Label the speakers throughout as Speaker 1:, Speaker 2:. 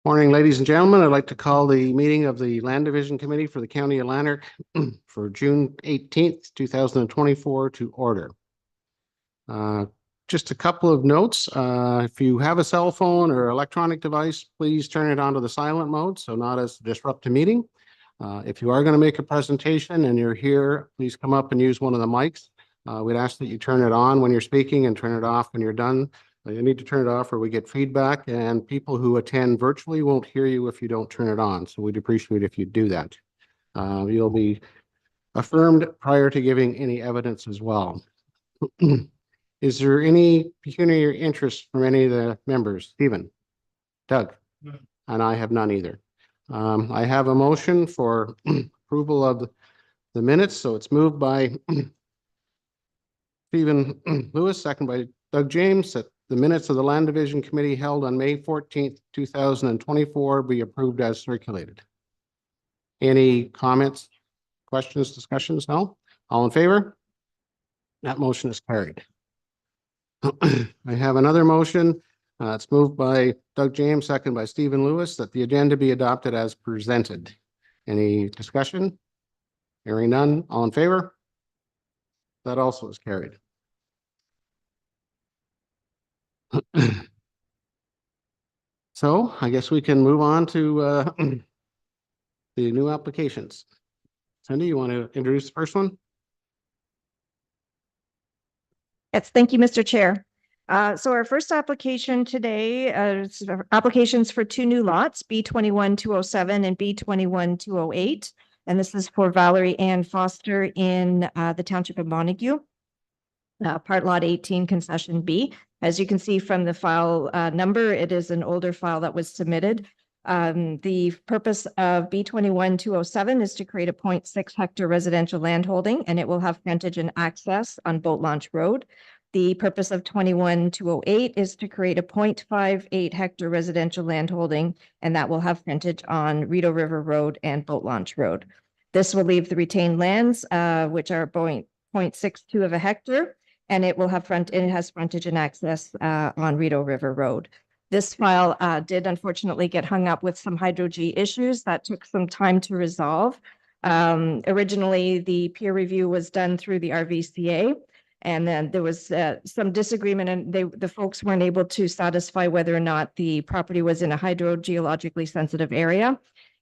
Speaker 1: Morning, ladies and gentlemen. I'd like to call the meeting of the Land Division Committee for the County of Lanark for June 18th, 2024 to order. Just a couple of notes. If you have a cell phone or electronic device, please turn it onto the silent mode so not as to disrupt the meeting. If you are going to make a presentation and you're here, please come up and use one of the mics. We'd ask that you turn it on when you're speaking and turn it off when you're done. You need to turn it off or we get feedback, and people who attend virtually won't hear you if you don't turn it on. So we'd appreciate if you do that. You'll be affirmed prior to giving any evidence as well. Is there any pecuniary interest from any of the members? Stephen? Doug? No. And I have none either. I have a motion for approval of the minutes. So it's moved by Stephen Lewis, second by Doug James, that the minutes of the Land Division Committee held on May 14th, 2024 be approved as circulated. Any comments, questions, discussions? No? All in favor? That motion is carried. I have another motion. It's moved by Doug James, second by Stephen Lewis, that the agenda be adopted as presented. Any discussion? Hearing none. All in favor? That also is carried. So I guess we can move on to the new applications. Cindy, you want to introduce the first one?
Speaker 2: Yes, thank you, Mr. Chair. So our first application today is applications for two new lots, B21-207 and B21-208. And this is for Valerie Ann Foster in the Township of Montague, part lot 18, concession B. As you can see from the file number, it is an older file that was submitted. The purpose of B21-207 is to create a 0.6 hectare residential landholding, and it will have frontage and access on Boat Launch Road. The purpose of 21-208 is to create a 0.58 hectare residential landholding, and that will have frontage on Rideau River Road and Boat Launch Road. This will leave the retained lands, which are 0.62 of a hectare, and it will have it has frontage and access on Rideau River Road. This file did unfortunately get hung up with some Hydro-G issues that took some time to resolve. Originally, the peer review was done through the RVCA, and then there was some disagreement, and the folks weren't able to satisfy whether or not the property was in a hydrogeologically sensitive area.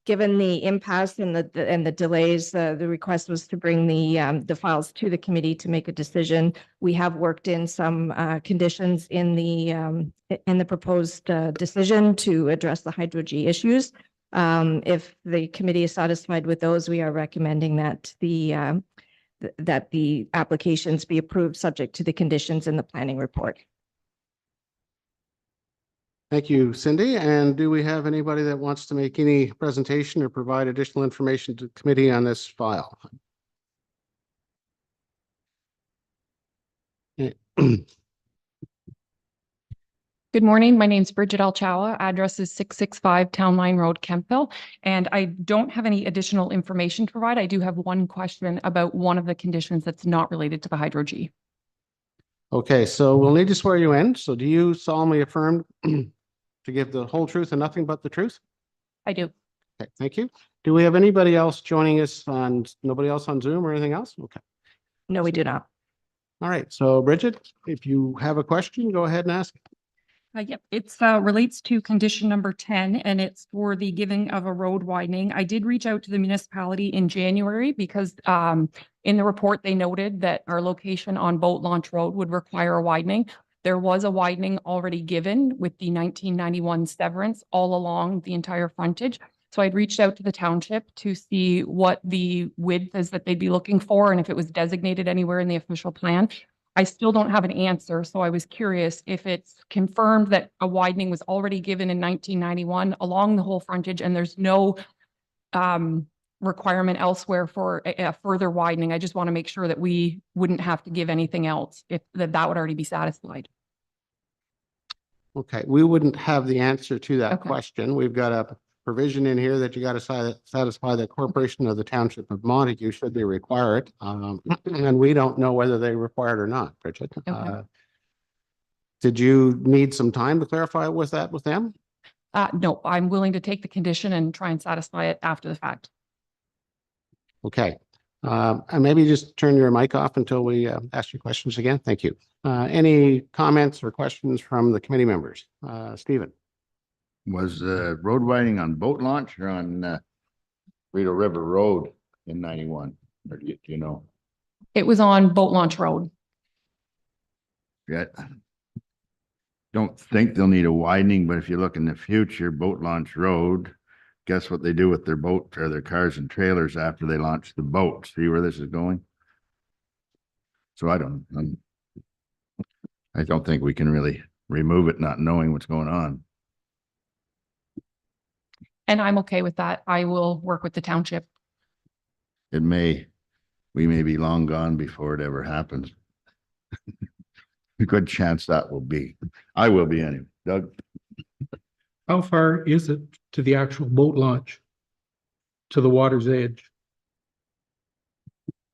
Speaker 2: Given the impasse and the delays, the request was to bring the files to the committee to make a decision. We have worked in some conditions in the proposed decision to address the Hydro-G issues. If the committee is satisfied with those, we are recommending that the applications be approved subject to the conditions in the planning report.
Speaker 1: Thank you, Cindy. And do we have anybody that wants to make any presentation or provide additional information to the committee on this file?
Speaker 3: Good morning. My name is Bridget Alchawa. Address is 665 Town Line Road, Kemptville. And I don't have any additional information to provide. I do have one question about one of the conditions that's not related to the Hydro-G. Okay, so we'll need to swear you in. So do you solemnly affirm to give the whole truth and nothing but the truth? I do. Okay, thank you. Do we have anybody else joining us on, nobody else on Zoom or anything else? Okay.
Speaker 2: No, we do not.
Speaker 1: All right. So Bridget, if you have a question, go ahead and ask.
Speaker 3: Yep, it relates to condition number 10, and it's for the giving of a road widening. I did reach out to the municipality in January because in the report, they noted that our location on Boat Launch Road would require a widening. There was a widening already given with the 1991 severance all along the entire frontage. So I'd reached out to the township to see what the width is that they'd be looking for and if it was designated anywhere in the official plan. I still don't have an answer, so I was curious if it's confirmed that a widening was already given in 1991 along the whole frontage and there's no requirement elsewhere for a further widening. I just want to make sure that we wouldn't have to give anything else, if that would already be satisfied.
Speaker 1: Okay, we wouldn't have the answer to that question. We've got a provision in here that you got to satisfy the corporation of the Township of Montague should they require it. And we don't know whether they require it or not, Bridget.
Speaker 3: Okay.
Speaker 1: Did you need some time to clarify with that with them?
Speaker 3: No, I'm willing to take the condition and try and satisfy it after the fact.
Speaker 1: Okay. And maybe just turn your mic off until we ask you questions again. Thank you. Any comments or questions from the committee members? Stephen?
Speaker 4: Was road widening on Boat Launch or on Rideau River Road in 91? Or do you know?
Speaker 3: It was on Boat Launch Road.
Speaker 4: Yeah. Don't think they'll need a widening, but if you look in the future, Boat Launch Road, guess what they do with their boat or their cars and trailers after they launch the boat? See where this is going? So I don't think we can really remove it not knowing what's going on.
Speaker 3: And I'm okay with that. I will work with the township.
Speaker 4: We may be long gone before it ever happens. A good chance that will be. I will be anyway. Doug?
Speaker 5: How far is it to the actual boat launch? To the water's edge?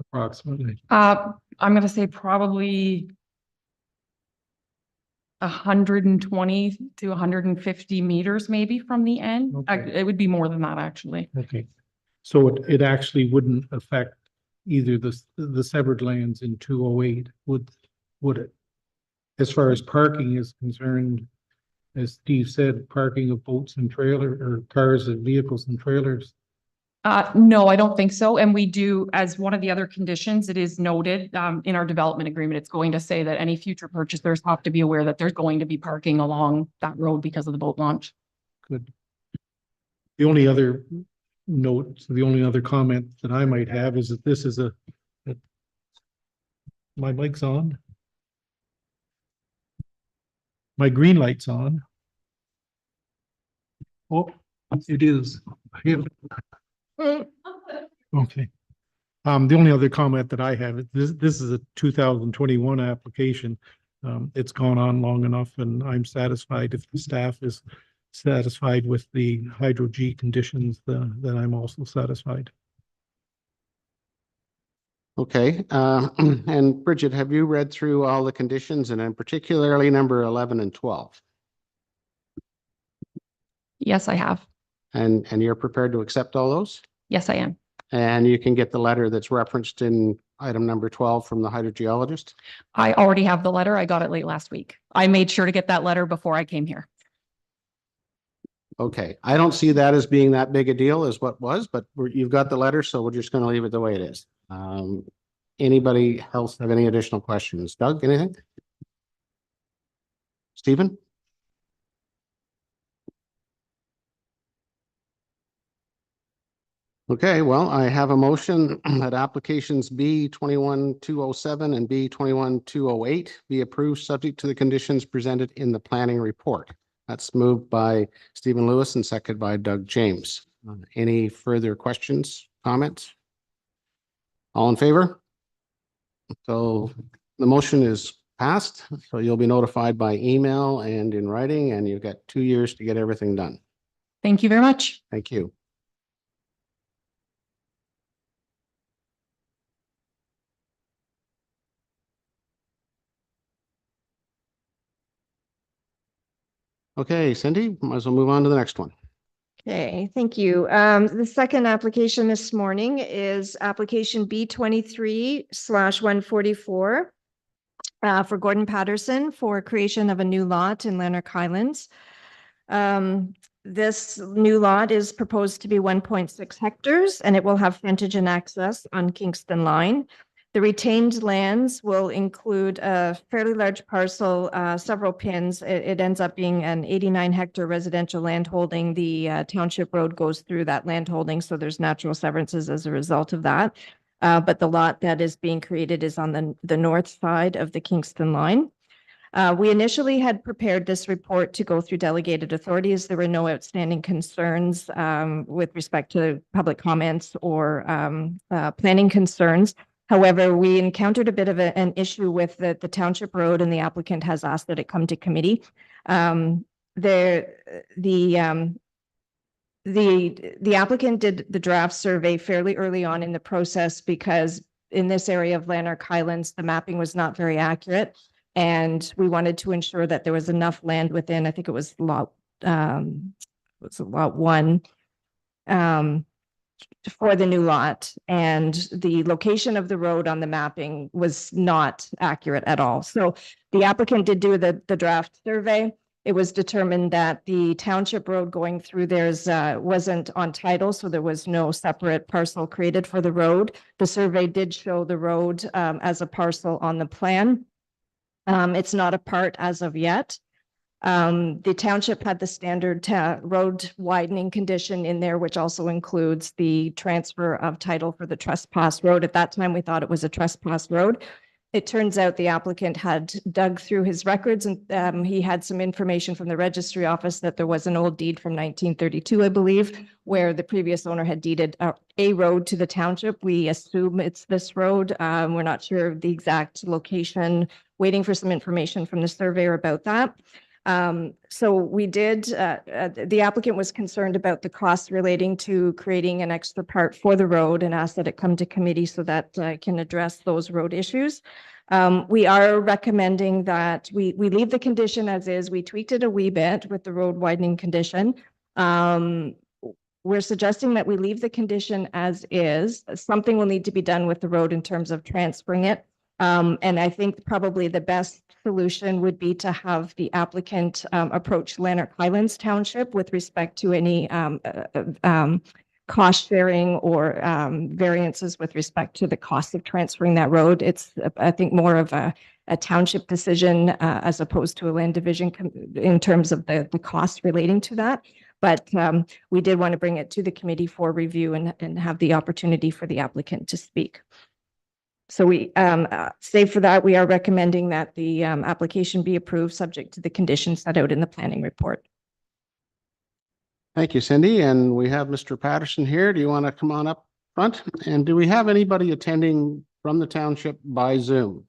Speaker 5: Approximately.
Speaker 3: I'm going to say probably 120 to 150 meters maybe from the end.
Speaker 5: Okay.
Speaker 3: It would be more than that, actually.
Speaker 5: Okay. So it actually wouldn't affect either the severed lands in 208, would it? As far as parking is concerned, as Steve said, parking of boats and trailer or cars and vehicles and trailers.
Speaker 3: No, I don't think so. And we do, as one of the other conditions, it is noted in our development agreement, it's going to say that any future purchasers have to be aware that there's going to be parking along that road because of the boat launch.
Speaker 5: Good. The only other note, the only other comment that I might have is that this is my mic's on. My green light's on. Oh, it is. Okay. The only other comment that I have, this is a 2021 application. It's gone on long enough and I'm satisfied. If the staff is satisfied with the Hydro G conditions, then I'm also satisfied.
Speaker 1: Okay. And Bridget, have you read through all the conditions and in particularly number 11 and 12?
Speaker 3: Yes, I have.
Speaker 1: And you're prepared to accept all those?
Speaker 3: Yes, I am.
Speaker 1: And you can get the letter that's referenced in item number 12 from the hydrogeologist?
Speaker 3: I already have the letter. I got it late last week. I made sure to get that letter before I came here.
Speaker 1: Okay, I don't see that as being that big a deal as what was, but you've got the letter, so we're just going to leave it the way it is. Anybody else have any additional questions? Doug, anything? Stephen? Okay, well, I have a motion that applications B 21207 and B 21208 be approved subject to the conditions presented in the planning report. That's moved by Stephen Lewis and seconded by Doug James. Any further questions, comments? All in favor? So the motion is passed. So you'll be notified by email and in writing, and you've got 2 years to get everything done.
Speaker 3: Thank you very much.
Speaker 1: Thank you. Okay, Cindy, might as well move on to the next one.
Speaker 2: Okay, thank you. The second application this morning is application B 23/144 for Gordon Patterson for creation of a new lot in Lanark Highlands. This new lot is proposed to be 1.6 hectares and it will have frontage and access on Kingston Line. The retained lands will include a fairly large parcel, several pins. It ends up being an 89-hectare residential land holding. The township road goes through that land holding, so there's natural severances as a result of that. But the lot that is being created is on the north side of the Kingston Line. We initially had prepared this report to go through delegated authorities. There were no outstanding concerns with respect to public comments or planning concerns. However, we encountered a bit of an issue with the township road, and the applicant has asked that it come to committee. The applicant did the draft survey fairly early on in the process because in this area of Lanark Highlands, the mapping was not very accurate. And we wanted to ensure that there was enough land within, I think it was lot was lot one, for the new lot, and the location of the road on the mapping was not accurate at all. So the applicant did do the draft survey. It was determined that the township road going through there's wasn't on title, so there was no separate parcel created for the road. The survey did show the road as a parcel on the plan. It's not a part as of yet. The township had the standard road widening condition in there, which also includes the transfer of title for the trespass road. At that time, we thought it was a trespass road. It turns out the applicant had dug through his records and he had some information from the registry office that there was an old deed from 1932, I believe, where the previous owner had deeded a road to the township. We assume it's this road. We're not sure of the exact location, waiting for some information from the surveyor about that. So we did, the applicant was concerned about the costs relating to creating an extra part for the road and asked that it come to committee so that can address those road issues. We are recommending that we leave the condition as is. We tweaked it a wee bit with the road widening condition. We're suggesting that we leave the condition as is. Something will need to be done with the road in terms of transferring it. And I think probably the best solution would be to have the applicant approach Lanark Highlands Township with respect to any cost sharing or variances with respect to the cost of transferring that road. It's, I think, more of a township decision as opposed to a land division in terms of the cost relating to that. But we did want to bring it to the committee for review and have the opportunity for the applicant to speak. So we, save for that, we are recommending that the application be approved subject to the conditions set out in the planning report.
Speaker 1: Thank you, Cindy. And we have Mr. Patterson here. Do you want to come on up front? And do we have anybody attending from the township by Zoom?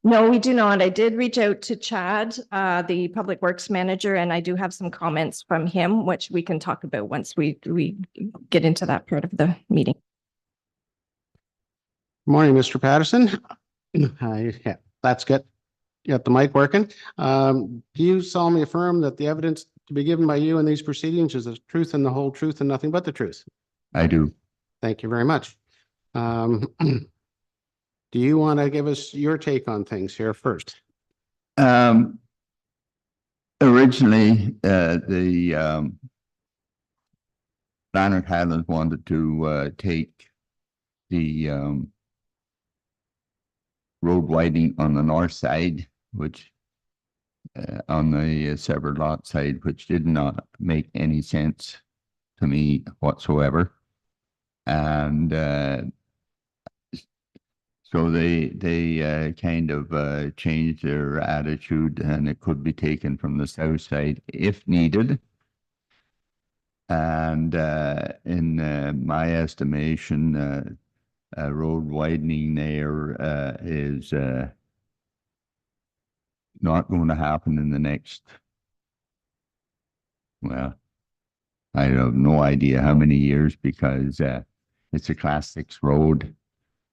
Speaker 2: No, we do not. I did reach out to Chad, the Public Works Manager, and I do have some comments from him, which we can talk about once we get into that part of the meeting.
Speaker 1: Morning, Mr. Patterson. Yeah, that's good. You got the mic working. Do you solemnly affirm that the evidence to be given by you in these proceedings is the truth and the whole truth and nothing but the truth?
Speaker 4: I do.
Speaker 1: Thank you very much. Do you want to give us your take on things here first?
Speaker 6: Originally, the Lanark Highlands wanted to take the road widening on the north side, which on the severed lot side, which did not make any sense to me whatsoever. And so they kind of changed their attitude, and it could be taken from the south side if needed. And in my estimation, road widening there is not going to happen in the next, well, I have no idea how many years, because it's a Class 6 road.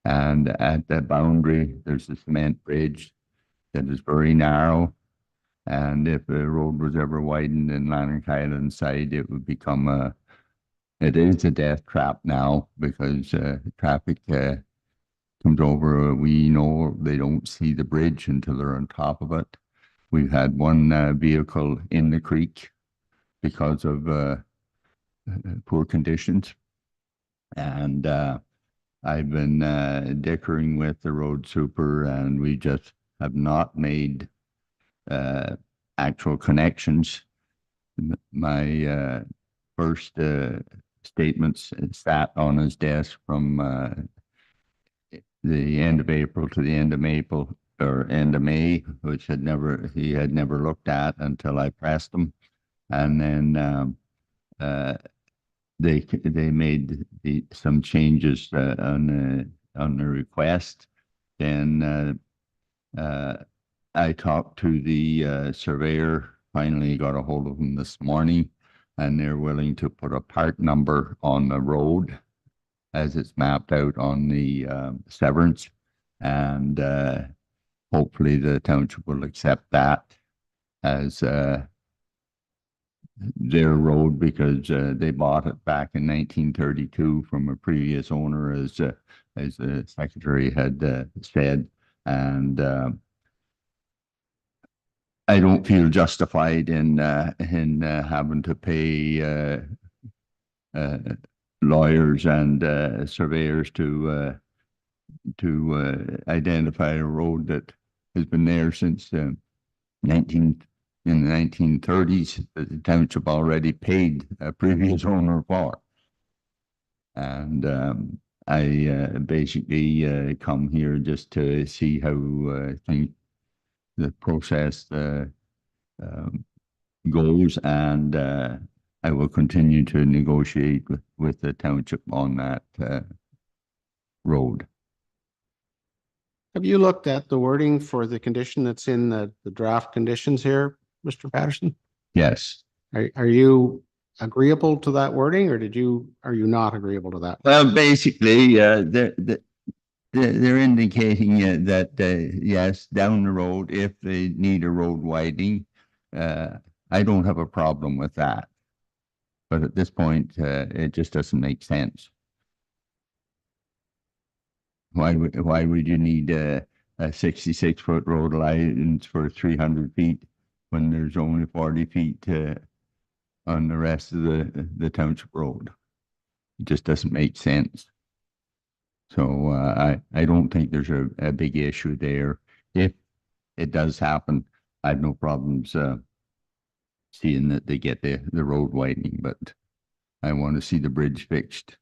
Speaker 6: And at the boundary, there's a cement bridge that is very narrow. And if the road was ever widened in Lanark Highlands side, it would become it is a death trap now, because traffic comes over. We know they don't see the bridge until they're on top of it. We've had one vehicle in the creek because of poor conditions. And I've been dickering with the road super, and we just have not made actual connections. My first statements sat on his desk from the end of April to the end of April, or end of May, which he had never looked at until I pressed him. And then they made some changes on the request. Then I talked to the surveyor, finally got a hold of him this morning, and they're willing to put a part number on the road as it's mapped out on the severance. And hopefully the township will accept that as their road because they bought it back in 1932 from a previous owner, as the secretary had said, and I don't feel justified in having to pay lawyers and surveyors to identify a road that has been there since in the 1930s. The township already paid a previous owner for. And I basically come here just to see how the process goes, and I will continue to negotiate with the township on that road.
Speaker 1: Have you looked at the wording for the condition that's in the draft conditions here, Mr. Patterson?
Speaker 6: Yes.
Speaker 1: Are you agreeable to that wording, or are you not agreeable to that?
Speaker 6: Well, basically, they're indicating that yes, down the road, if they need a road widening, I don't have a problem with that. But at this point, it just doesn't make sense. Why would you need a 66-foot road license for 300 feet when there's only 40 feet on the rest of the township road? It just doesn't make sense. So I don't think there's a big issue there. If it does happen, I have no problems seeing that they get the road widening, but I want to see the bridge fixed,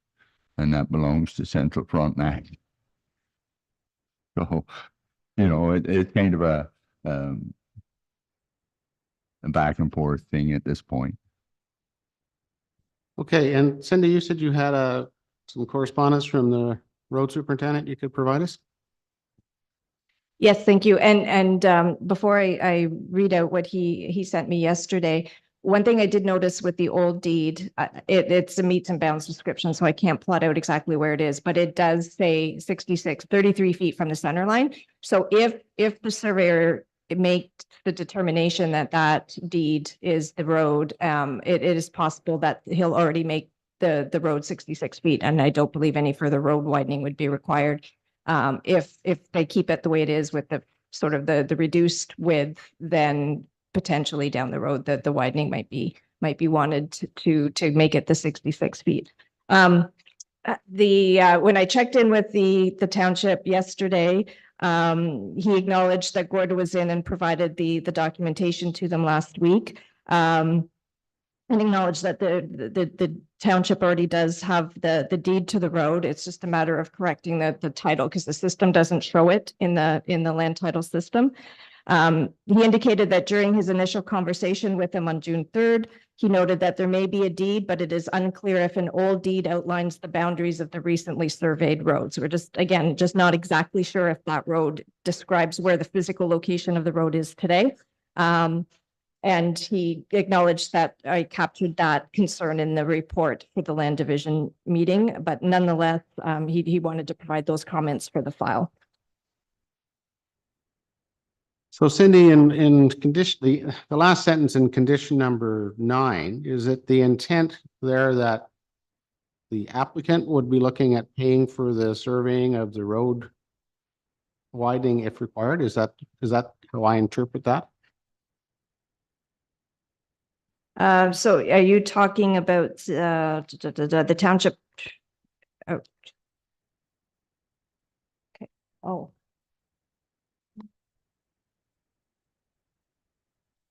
Speaker 6: and that belongs to Central Frontenac. So, you know, it's kind of a back and forth thing at this point.
Speaker 1: Okay, and Cindy, you said you had some correspondence from the road superintendent you could provide us?
Speaker 2: Yes, thank you. And before I read out what he sent me yesterday, one thing I did notice with the old deed, it's a meets and bounds description, so I can't plot out exactly where it is, but it does say 33 feet from the center line. So if the surveyor makes the determination that that deed is the road, it is possible that he'll already make the road 66 feet, and I don't believe any further road widening would be required. If they keep it the way it is with the sort of the reduced width, then potentially down the road that the widening might be wanted to make it the 66 feet. When I checked in with the township yesterday, he acknowledged that Gorda was in and provided the documentation to them last week. And acknowledge that the township already does have the deed to the road. It's just a matter of correcting the title, because the system doesn't show it in the land title system. He indicated that during his initial conversation with him on June 3rd, he noted that there may be a deed, but it is unclear if an old deed outlines the boundaries of the recently surveyed road. So we're just not exactly sure if that road describes where the physical location of the road is today. And he acknowledged that I captured that concern in the report for the land division meeting, but nonetheless, he wanted to provide those comments for the file.
Speaker 1: So Cindy, in condition, the last sentence in condition number 9, is it the intent there that the applicant would be looking at paying for the surveying of the road widening if required? Is that how I interpret that?
Speaker 2: So are you talking about the township? Oh. Okay. Oh.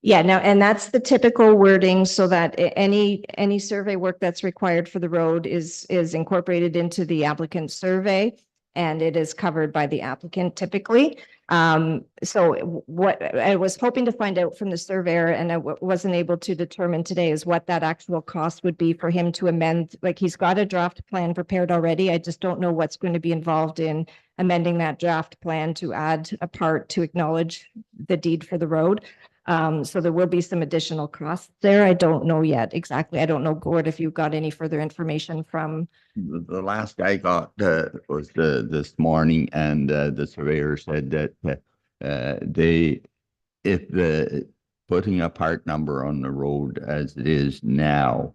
Speaker 2: Yeah, no, and that's the typical wording, so that any survey work that's required for the road is incorporated into the applicant's survey, and it is covered by the applicant typically. So what I was hoping to find out from the surveyor, and I wasn't able to determine today, is what that actual cost would be for him to amend. Like, he's got a draft plan prepared already. I just don't know what's going to be involved in amending that draft plan to add a part to acknowledge the deed for the road. So there will be some additional costs there. I don't know yet exactly. I don't know, Gord, if you've got any further information from.
Speaker 6: The last I got was this morning, and the surveyor said that if putting a part number on the road as it is now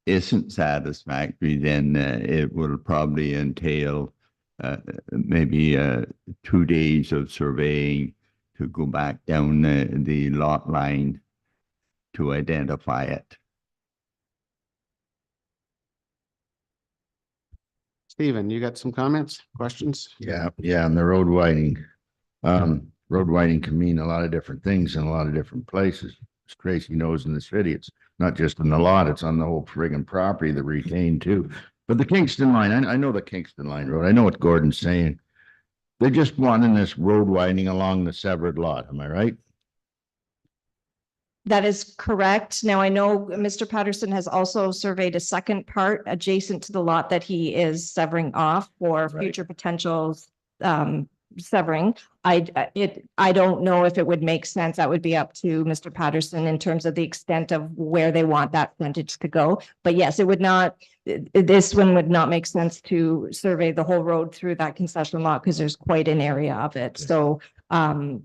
Speaker 6: isn't satisfactory, then it will probably entail maybe 2 days of surveying to go back down the lot line to identify it.
Speaker 1: Stephen, you got some comments, questions?
Speaker 4: Yeah, and the road widening. Road widening can mean a lot of different things in a lot of different places. As Tracy knows, in the city, it's not just in the lot, it's on the whole friggin' property, the retained too. But the Kingston line, I know the Kingston line road. I know what Gordon's saying. They're just wanting this road widening along the severed lot. Am I right?
Speaker 2: That is correct. Now, I know Mr. Patterson has also surveyed a second part adjacent to the lot that he is severing off for
Speaker 4: Right.
Speaker 2: future potential severing. I don't know if it would make sense. That would be up to Mr. Patterson in terms of the extent of where they want that frontage to go. But yes, it would not, this one would not make sense to survey the whole road through that concession lot because there's quite an area of it.
Speaker 4: Okay.
Speaker 2: So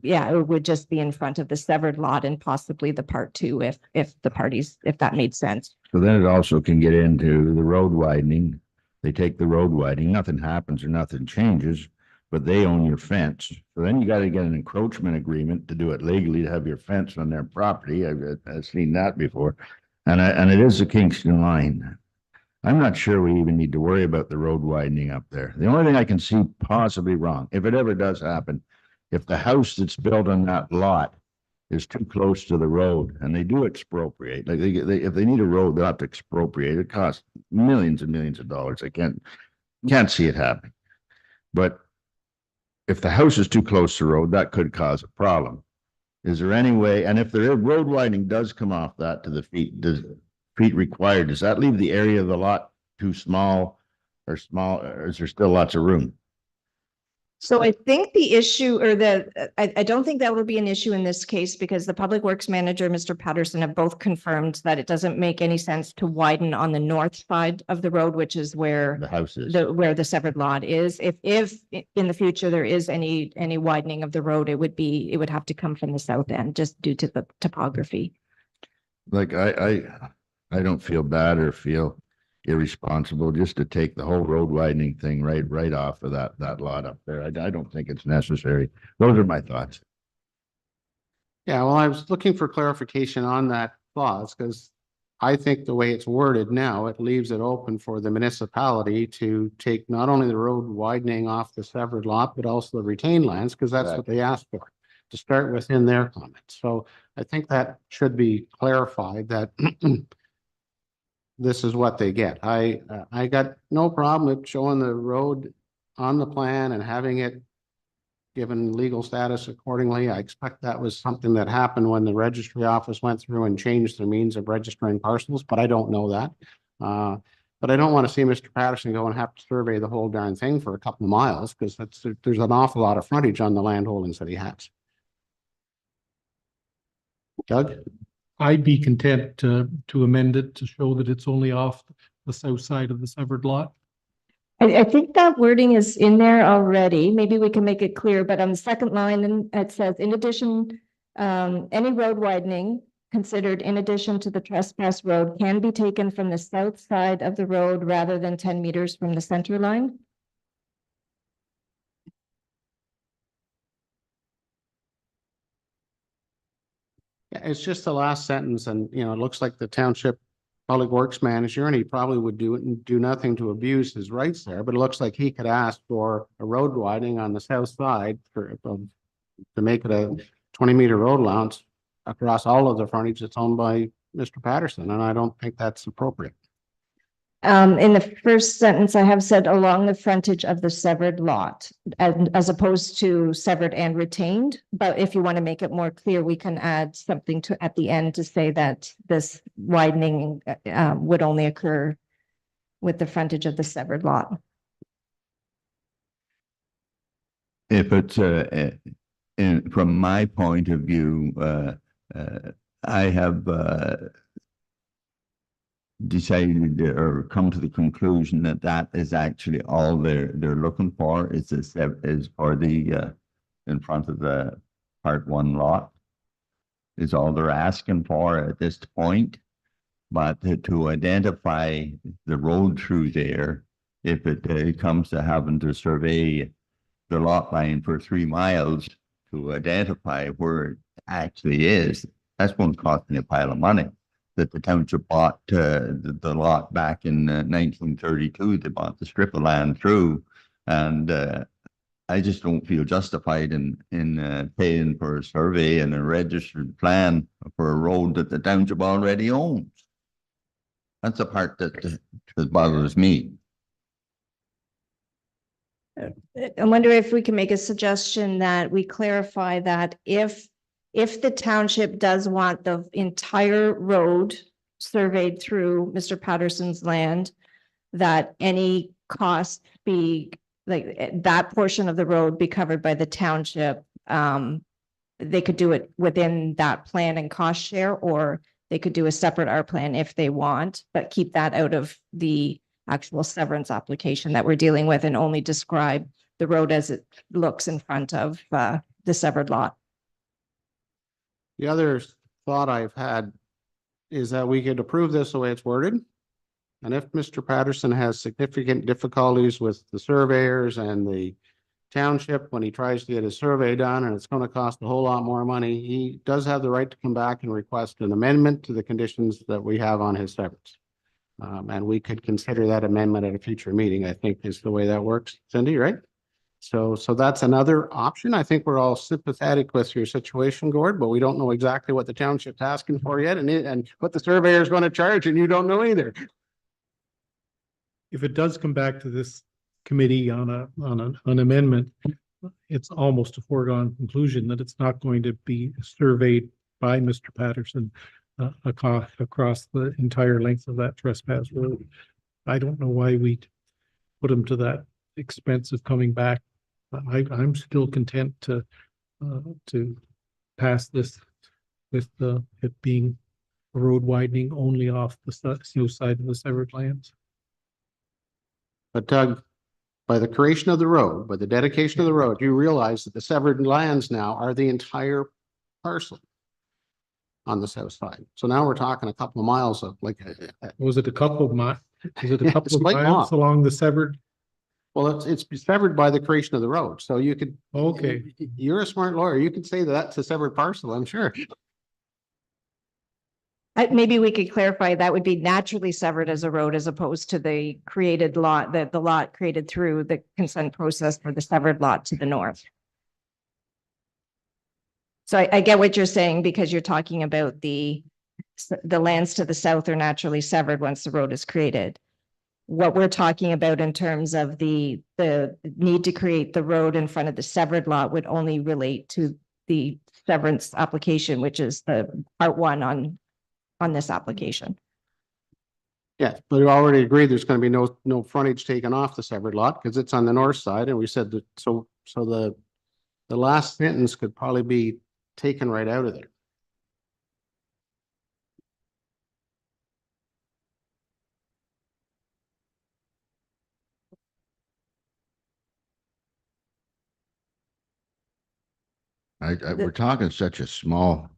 Speaker 2: yeah, it would just be in front of the severed lot and possibly the part two if the parties, if that made sense.
Speaker 4: So then it also can get into the road widening. They take the road widening, nothing happens or nothing changes, but they own your fence. So then you got to get an encroachment agreement to do it legally, to have your fence on their property. I've seen that before. And it is the Kingston line. I'm not sure we even need to worry about the road widening up there. The only thing I can see possibly wrong, if it ever does happen, if the house that's built on that lot is too close to the road and they do expropriate, like if they need a road, they'll have to expropriate. It costs millions and millions of dollars. I can't see it happening. But if the house is too close to the road, that could cause a problem. Is there any way, and if the road widening does come off that to the feet required, does that leave the area of the lot too small, or is there still lots of room?
Speaker 2: So I think the issue or I don't think that will be an issue in this case because the Public Works Manager, Mr. Patterson, have both confirmed that it doesn't make any sense to widen on the north side of the road, which is where
Speaker 4: The house is.
Speaker 2: where the severed lot is. If in the future there is any widening of the road, it would have to come from the south end just due to the topography.
Speaker 4: Like, I don't feel bad or feel irresponsible just to take the whole road widening thing right off of that lot up there. I don't think it's necessary. Those are my thoughts.
Speaker 1: Yeah, well, I was looking for clarification on that clause because I think the way it's worded now, it leaves it open for the municipality to take not only the road widening off the severed lot, but also the retained lands, because that's what they asked for to start with in their comments. So I think that should be clarified that this is what they get. I got no problem with showing the road on the plan and having it given legal status accordingly. I expect that was something that happened when the registry office went through and changed their means of registering parcels, but I don't know that. But I don't want to see Mr. Patterson go and have to survey the whole darn thing for a couple of miles because there's an awful lot of frontage on the land holdings that he has. Doug?
Speaker 5: I'd be content to amend it to show that it's only off the south side of the severed lot.
Speaker 2: I think that wording is in there already. Maybe we can make it clear, but on the second line, and it says, in addition, any road widening considered in addition to the trespass road can be taken from the south side of the road rather than 10 meters from the center line.
Speaker 1: Yeah, it's just the last sentence and, you know, it looks like the township public works manager, and he probably would do nothing to abuse his rights there, but it looks like he could ask for a road widening on the south side to make it a 20-meter road allowance across all of the frontage that's owned by Mr. Patterson, and I don't think that's appropriate.
Speaker 2: In the first sentence, I have said along the frontage of the severed lot, and as opposed to severed and retained. But if you want to make it more clear, we can add something to at the end to say that this widening would only occur with the frontage of the severed lot.
Speaker 6: If it's from my point of view, I have decided or come to the conclusion that that is actually all they're looking for is for the in front of the part one lot. is all they're asking for at this point. But to identify the road through there, if it comes to having to survey the lot line for 3 miles to identify where it actually is, that's going to cost me a pile of money. That the township bought the lot back in 1932. They bought the strip of land through, and I just don't feel justified in paying for a survey and a registered plan for a road that the township already owns. That's the part that bothers me.
Speaker 2: I wonder if we can make a suggestion that we clarify that if the township does want the entire road surveyed through Mr. Patterson's land, that any cost be, like, that portion of the road be covered by the township. They could do it within that plan and cost share, or they could do a separate R plan if they want, but keep that out of the actual severance application that we're dealing with and only describe the road as it looks in front of the severed lot.
Speaker 1: The other thought I've had is that we could approve this the way it's worded. And if Mr. Patterson has significant difficulties with the surveyors and the township when he tries to get his survey done, and it's going to cost a whole lot more money, he does have the right to come back and request an amendment to the conditions that we have on his severance. And we could consider that amendment at a future meeting, I think is the way that works. Cindy, right? So that's another option. I think we're all sympathetic with your situation, Gord, but we don't know exactly what the township's asking for yet and what the surveyor is going to charge, and you don't know either.
Speaker 5: If it does come back to this committee on an amendment, it's almost a foregone conclusion that it's not going to be surveyed by Mr. Patterson across the entire length of that trespass road. I don't know why we put him to that expense of coming back. I'm still content to pass this with it being a road widening only off the south side of the severed lands.
Speaker 1: But Doug, by the creation of the road, by the dedication of the road, you realize that the severed lands now are the entire parcel on the south side. So now we're talking a couple of miles of like.
Speaker 5: Was it a couple of miles? Is it a
Speaker 1: Yeah,
Speaker 5: couple
Speaker 1: it's
Speaker 5: of
Speaker 1: quite
Speaker 5: miles
Speaker 1: long.
Speaker 5: along the severed?
Speaker 1: Well, it's severed by the creation of the road. So you could.
Speaker 5: Okay.
Speaker 1: You're a smart lawyer. You could say that that's a severed parcel, I'm sure.
Speaker 2: Maybe we could clarify that would be naturally severed as a road as opposed to the created lot, the lot created through the consent process for the severed lot to the north. So I get what you're saying, because you're talking about the lands to the south are naturally severed once the road is created. What we're talking about in terms of the need to create the road in front of the severed lot would only relate to the severance application, which is the part 1 on this application.
Speaker 1: Yeah, but we already agreed there's going to be no frontage taken off the severed lot because it's on the north side. And we said that, so the last sentence could probably be taken right out of there.
Speaker 4: We're talking such a small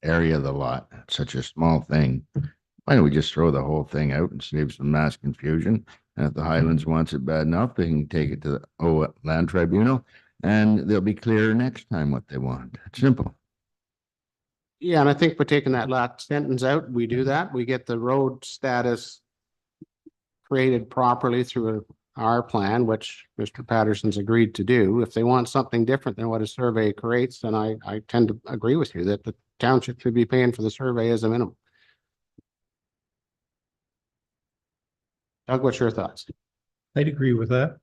Speaker 4: area of the lot, such a small thing. Why don't we just throw the whole thing out and save some mass confusion? And if the Highlands wants it bad enough, they can take it to the land tribunal and they'll be clear next time what they want. It's simple.
Speaker 1: Yeah, and I think by taking that last sentence out, we do that. We get the road status created properly through our plan, which Mr. Patterson's agreed to do. If they want something different than what a survey creates, then I tend to agree with you that the township should be paying for the survey as a minimum. Doug, what's your thoughts?
Speaker 5: I'd agree with that.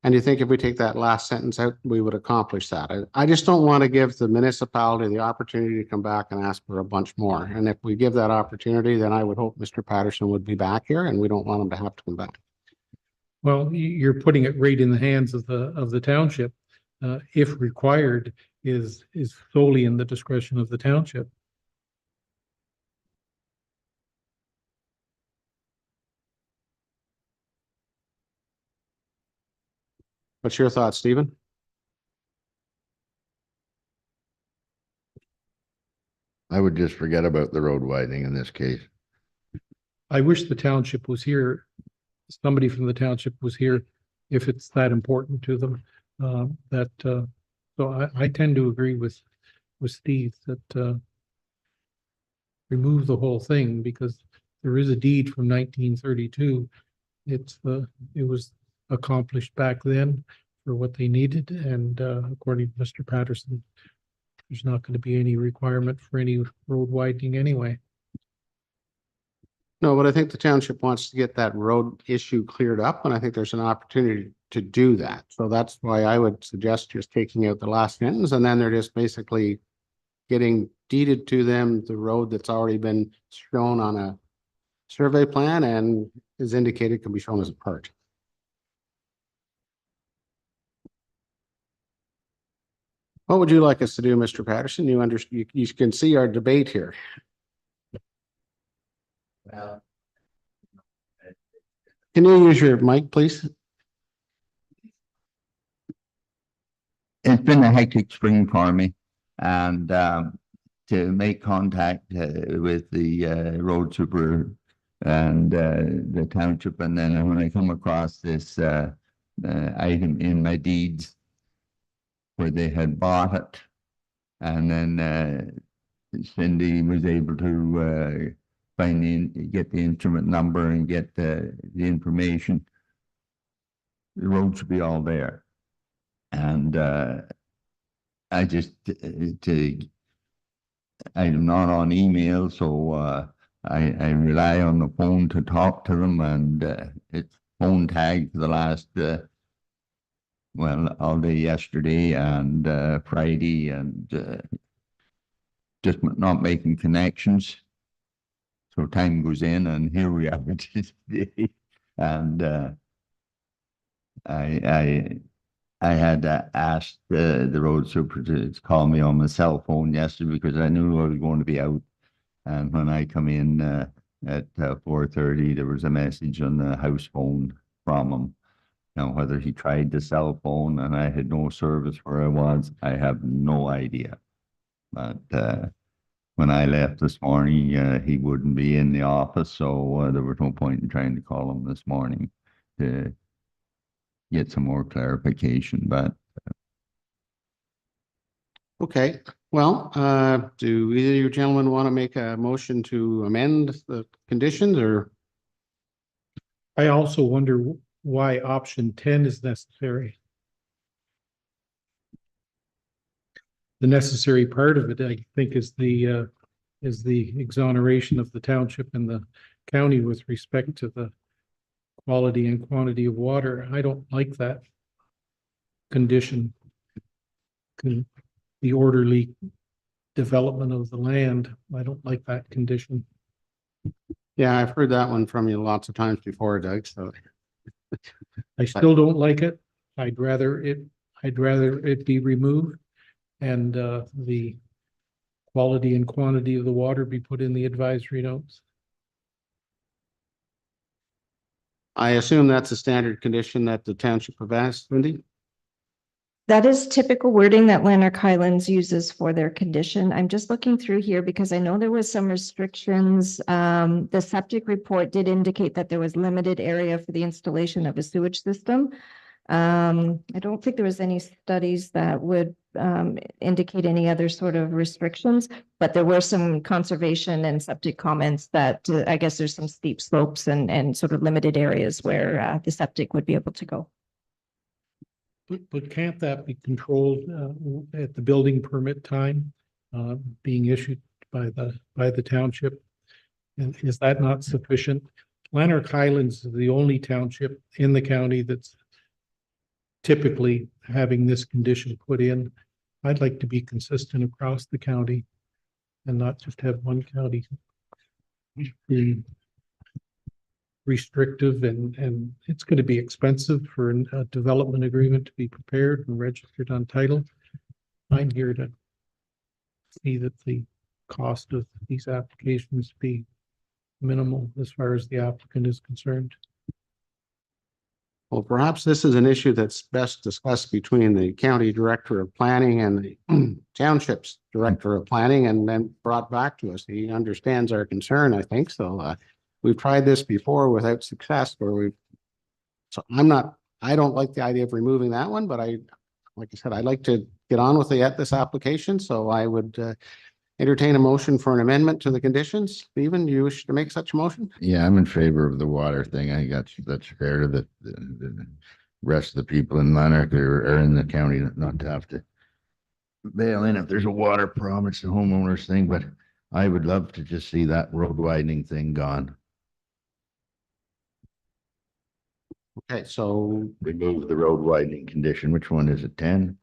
Speaker 1: And you think if we take that last sentence out, we would accomplish that? I just don't want to give the municipality the opportunity to come back and ask for a bunch more. And if we give that opportunity, then I would hope Mr. Patterson would be back here, and we don't want him to have to come back.
Speaker 5: Well, you're putting it right in the hands of the township. If required, is solely in the discretion of the township.
Speaker 1: What's your thoughts, Stephen?
Speaker 4: I would just forget about the road widening in this case.
Speaker 5: I wish the township was here. Somebody from the township was here if it's that important to them. So I tend to agree with Steve that remove the whole thing because there is a deed from 1932. It was accomplished back then for what they needed, and according to Mr. Patterson, there's not going to be any requirement for any road widening anyway.
Speaker 1: No, but I think the township wants to get that road issue cleared up, and I think there's an opportunity to do that. So that's why I would suggest just taking out the last sentence, and then they're just basically getting deeded to them the road that's already been shown on a survey plan and is indicated can be shown as a part. What would you like us to do, Mr. Patterson? You can see our debate here. Can you use your mic, please?
Speaker 6: It's been a hectic spring for me, and to make contact with the road super and the township, and then when I come across this item in my deeds where they had bought it, and then Cindy was able to get the instrument number and get the information. The road should be all there. And I just, I'm not on email, so I rely on the phone to talk to them, and it's phone tag for the last, well, all day yesterday and Friday, and just not making connections. So time goes in, and here we are today. And I had asked the road super to call me on my cell phone yesterday because I knew I was going to be out. And when I come in at 4:30, there was a message on the house phone from him. Now, whether he tried the cell phone and I had no service where I was, I have no idea. But when I left this morning, he wouldn't be in the office, so there was no point in trying to call him this morning to get some more clarification. But
Speaker 1: Okay, well, do either of you gentlemen want to make a motion to amend the conditions, or?
Speaker 5: I also wonder why option 10 is necessary. The necessary part of it, I think, is the exoneration of the township and the county with respect to the quality and quantity of water. I don't like that condition. The orderly development of the land. I don't like that condition.
Speaker 1: Yeah, I've heard that one from you lots of times before, Doug, so.
Speaker 5: I still don't like it. I'd rather it be removed and the quality and quantity of the water be put in the advisory notes.
Speaker 1: I assume that's a standard condition that the township have asked, Cindy?
Speaker 2: That is typical wording that Lanark Highlands uses for their condition. I'm just looking through here because I know there was some restrictions. The septic report did indicate that there was limited area for the installation of a sewage system. I don't think there was any studies that would indicate any other sort of restrictions, but there were some conservation and septic comments that I guess there's some steep slopes and sort of limited areas where the septic would be able to go.
Speaker 5: But can't that be controlled at the building permit time being issued by the township? And is that not sufficient? Lanark Highlands is the only township in the county that's typically having this condition put in. I'd like to be consistent across the county and not just have one county being restrictive, and it's going to be expensive for a development agreement to be prepared and registered on title. I'm here to see that the cost of these applications be minimal as far as the applicant is concerned.
Speaker 1: Well, perhaps this is an issue that's best discussed between the county director of planning and the township's director of planning and then brought back to us. He understands our concern, I think. So we've tried this before without success so I don't like the idea of removing that one, but like I said, I'd like to get on with this application. So I would entertain a motion for an amendment to the conditions. Stephen, do you wish to make such a motion?
Speaker 4: Yeah, I'm in favor of the water thing. I think that's fair to the rest of the people in Lanark or in the county not to have to bail in if there's a water problem. It's the homeowners thing, but I would love to just see that road widening thing gone.
Speaker 1: Okay, so
Speaker 4: Remove the road widening condition. Which one is it? 10?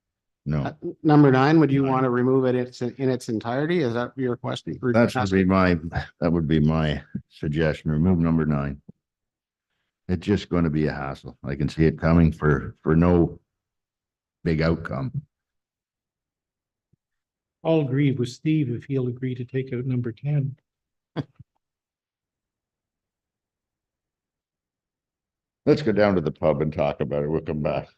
Speaker 4: No,
Speaker 1: number 9, would you want to remove it in its entirety? Is that your question?
Speaker 4: that would be my suggestion. Remove number 9. It's just going to be a hassle. I can see it coming for no big outcome.
Speaker 5: I'll agree with Steve if he'll agree to take out number 10.
Speaker 4: Let's go down to the pub and talk about it. We'll come back.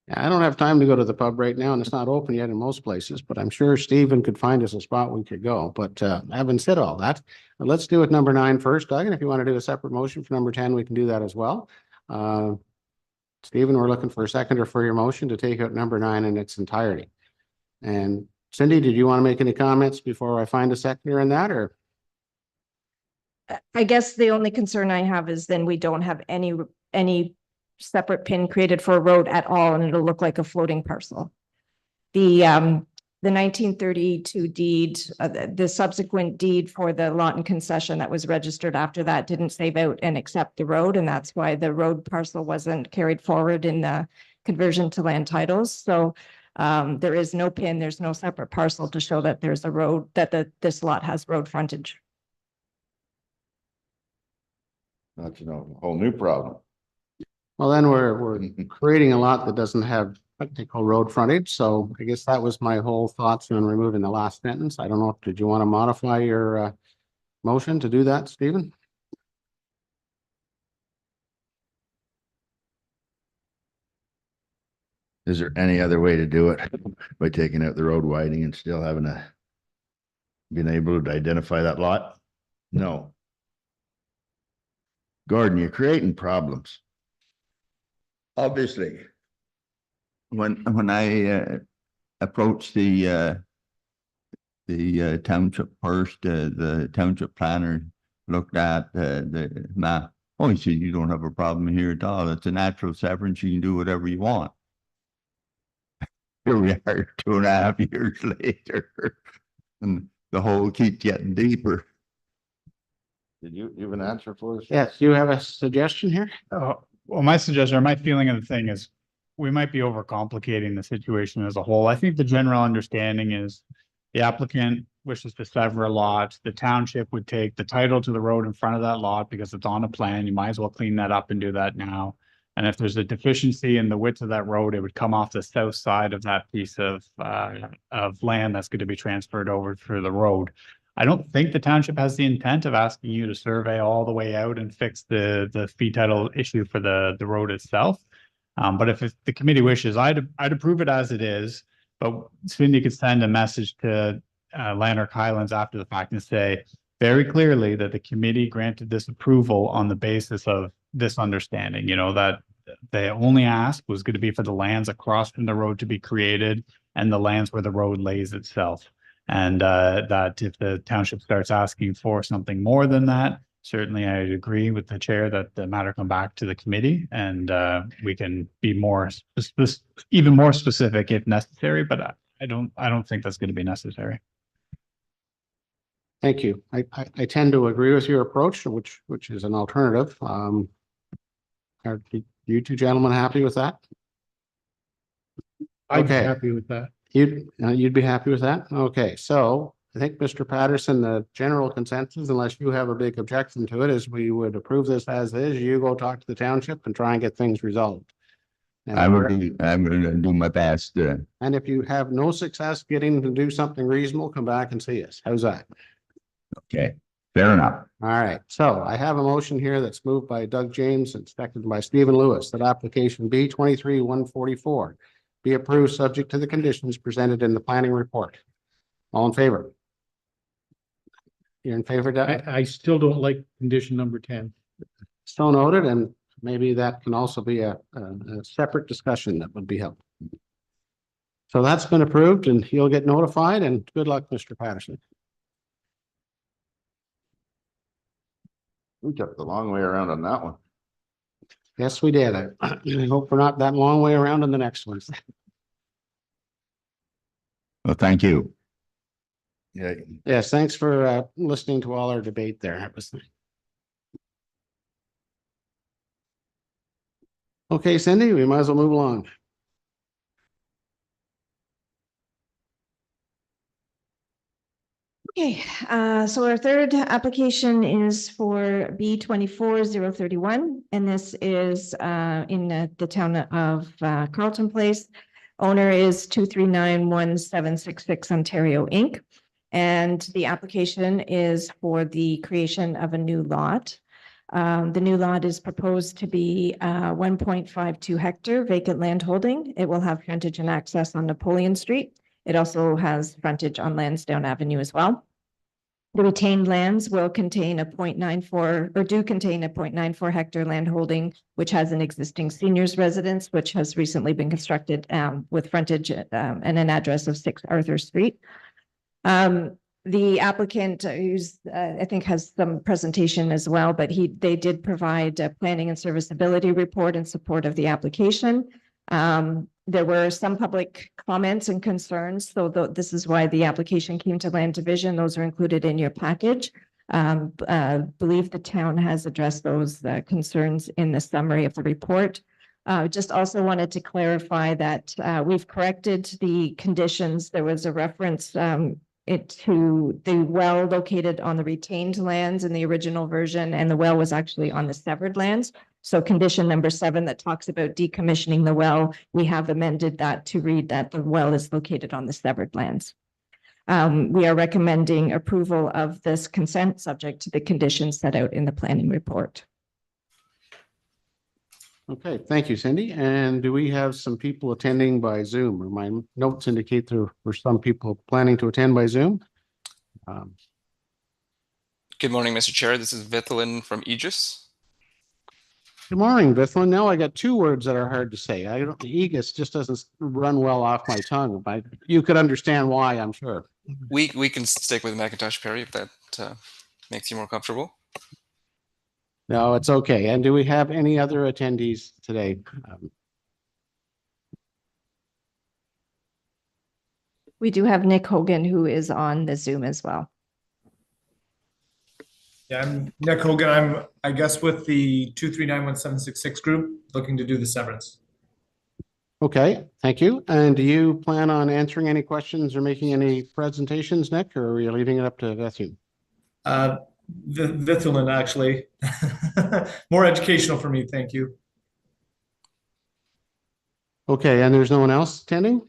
Speaker 1: I don't have time to go to the pub right now and it's not open yet in most places, but I'm sure Stephen could find us a spot we could go. But having said all that, let's do it number 9 first, Doug. And if you want to do a separate motion for number 10, we can do that as well. Stephen, we're looking for a seconder for your motion to take out number 9 in its entirety. And Cindy, did you want to make any comments before I find a seconder in that, or?
Speaker 2: I guess the only concern I have is then we don't have any separate pin created for a road at all, and it'll look like a floating parcel. The 1932 deed, the subsequent deed for the lot and concession that was registered after that didn't save out and accept the road, and that's why the road parcel wasn't carried forward in the conversion to land titles. So there is no pin, there's no separate parcel to show that there's a road, that this lot has road frontage.
Speaker 4: That's a whole new problem.
Speaker 1: Well, then we're creating a lot that doesn't have technical road frontage. So I guess that was my whole thoughts on removing the last sentence. I don't know, did you want to modify your motion to do that, Stephen?
Speaker 4: Is there any other way to do it by taking out the road widening and still being able to identify that lot? No. Gordon, you're creating problems.
Speaker 6: Obviously, when I approached the township first, the township planner looked at the map. Oh, he said, you don't have a problem here at all. It's a natural severance. You can do whatever you want. Here we are 2.5 years later, and the hole keeps getting deeper.
Speaker 4: Did you have an answer for us?
Speaker 1: Yes, you have a suggestion here?
Speaker 7: Well, my suggestion or my feeling of the thing is we might be overcomplicating the situation as a whole. I think the general understanding is the applicant wishes to sever a lot. The township would take the title to the road in front of that lot because it's on a plan. You might as well clean that up and do that now. And if there's a deficiency in the width of that road, it would come off the south side of that piece of land that's going to be transferred over for the road. I don't think the township has the intent of asking you to survey all the way out and fix the fee title issue for the road itself. But if the committee wishes, I'd approve it as it is. But Cindy could send a message to Lanark Highlands after the fact and say very clearly that the committee granted this approval on the basis of this understanding, that the only ask was going to be for the lands across from the road to be created and the lands where the road lays itself. And that if the township starts asking for something more than that, certainly I agree with the chair that the matter come back to the committee and we can be even more specific if necessary, but I don't think that's going to be necessary.
Speaker 1: Thank you. I tend to agree with your approach, which is an alternative. Are you two gentlemen happy with that?
Speaker 5: I'd be
Speaker 1: Okay.
Speaker 5: happy with that.
Speaker 1: You'd be happy with that? Okay, so I think, Mr. Patterson, the general consensus, unless you have a big objection to it, is we would approve this as is. You go talk to the township and try and get things resolved. And
Speaker 6: I'm going to do my best.
Speaker 1: and if you have no success getting to do something reasonable, come back and see us. How's that?
Speaker 6: Okay. Fair enough.
Speaker 1: All right, so I have a motion here that's moved by Doug James and seconded by Stephen Lewis, that application B 23-144 be approved, subject to the conditions presented in the planning report. All in favor? You're in favor, Doug?
Speaker 5: I still don't like condition number 10.
Speaker 1: So noted, and maybe that can also be a separate discussion that would be helpful. So that's been approved and you'll get notified, and good luck, Mr. Patterson.
Speaker 4: We took the long way around on that one.
Speaker 1: Yes, we did. I hope we're not that long way around in the next ones.
Speaker 6: Well, thank you.
Speaker 4: Yeah,
Speaker 1: Yes, thanks for listening to all our debate there. It was. Okay, Cindy, we might as well move along.
Speaker 2: Okay, so our third application is for B 24-031, and this is in the town of Carlton Place. Owner is 2391766 Ontario Inc. And the application is for the creation of a new lot. The new lot is proposed to be 1.52 hectare vacant land holding. It will have frontage and access on Napoleon Street. It also has frontage on Lansdowne Avenue as well. The retained lands will contain a 0.94 or do contain a 0.94 hectare land holding, which has an existing seniors residence, which has recently been constructed with frontage and an address of 6 Arthur Street. The applicant, who's I think has some presentation as well, but they did provide a planning and serviceability report in support of the application. There were some public comments and concerns, so this is why the application came to Land Division. Those are included in your package. Believe the town has addressed those concerns in the summary of the report. Just also wanted to clarify that we've corrected the conditions. There was a reference to the well located on the retained lands in the original version, and the well was actually on the severed lands. So condition number 7 that talks about decommissioning the well, we have amended that to read that the well is located on the severed lands. We are recommending approval of this consent subject to the conditions set out in the planning report.
Speaker 1: Okay, thank you, Cindy. And do we have some people attending by Zoom? Or my notes indicate there were some people planning to attend by Zoom.
Speaker 8: Good morning, Mr. Chair. This is Vithalin from Aegis.
Speaker 1: Good morning, Vithlin. Now I got 2 words that are hard to say. Aegis just doesn't run well off my tongue, but you could understand why, I'm sure.
Speaker 8: We can stick with Macintosh Perry if that makes you more comfortable.
Speaker 1: No, it's okay. And do we have any other attendees today?
Speaker 2: We do have Nick Hogan, who is on the Zoom as well.
Speaker 9: Yeah, I'm Nick Hogan. I'm, I guess, with the 2391766 group, looking to do the severance.
Speaker 1: Okay, thank you. And do you plan on answering any questions or making any presentations, Nick, or are you leaving it up to Vethu?
Speaker 9: Vithalin, actually. More educational for me, thank you.
Speaker 1: Okay, and there's no one else attending?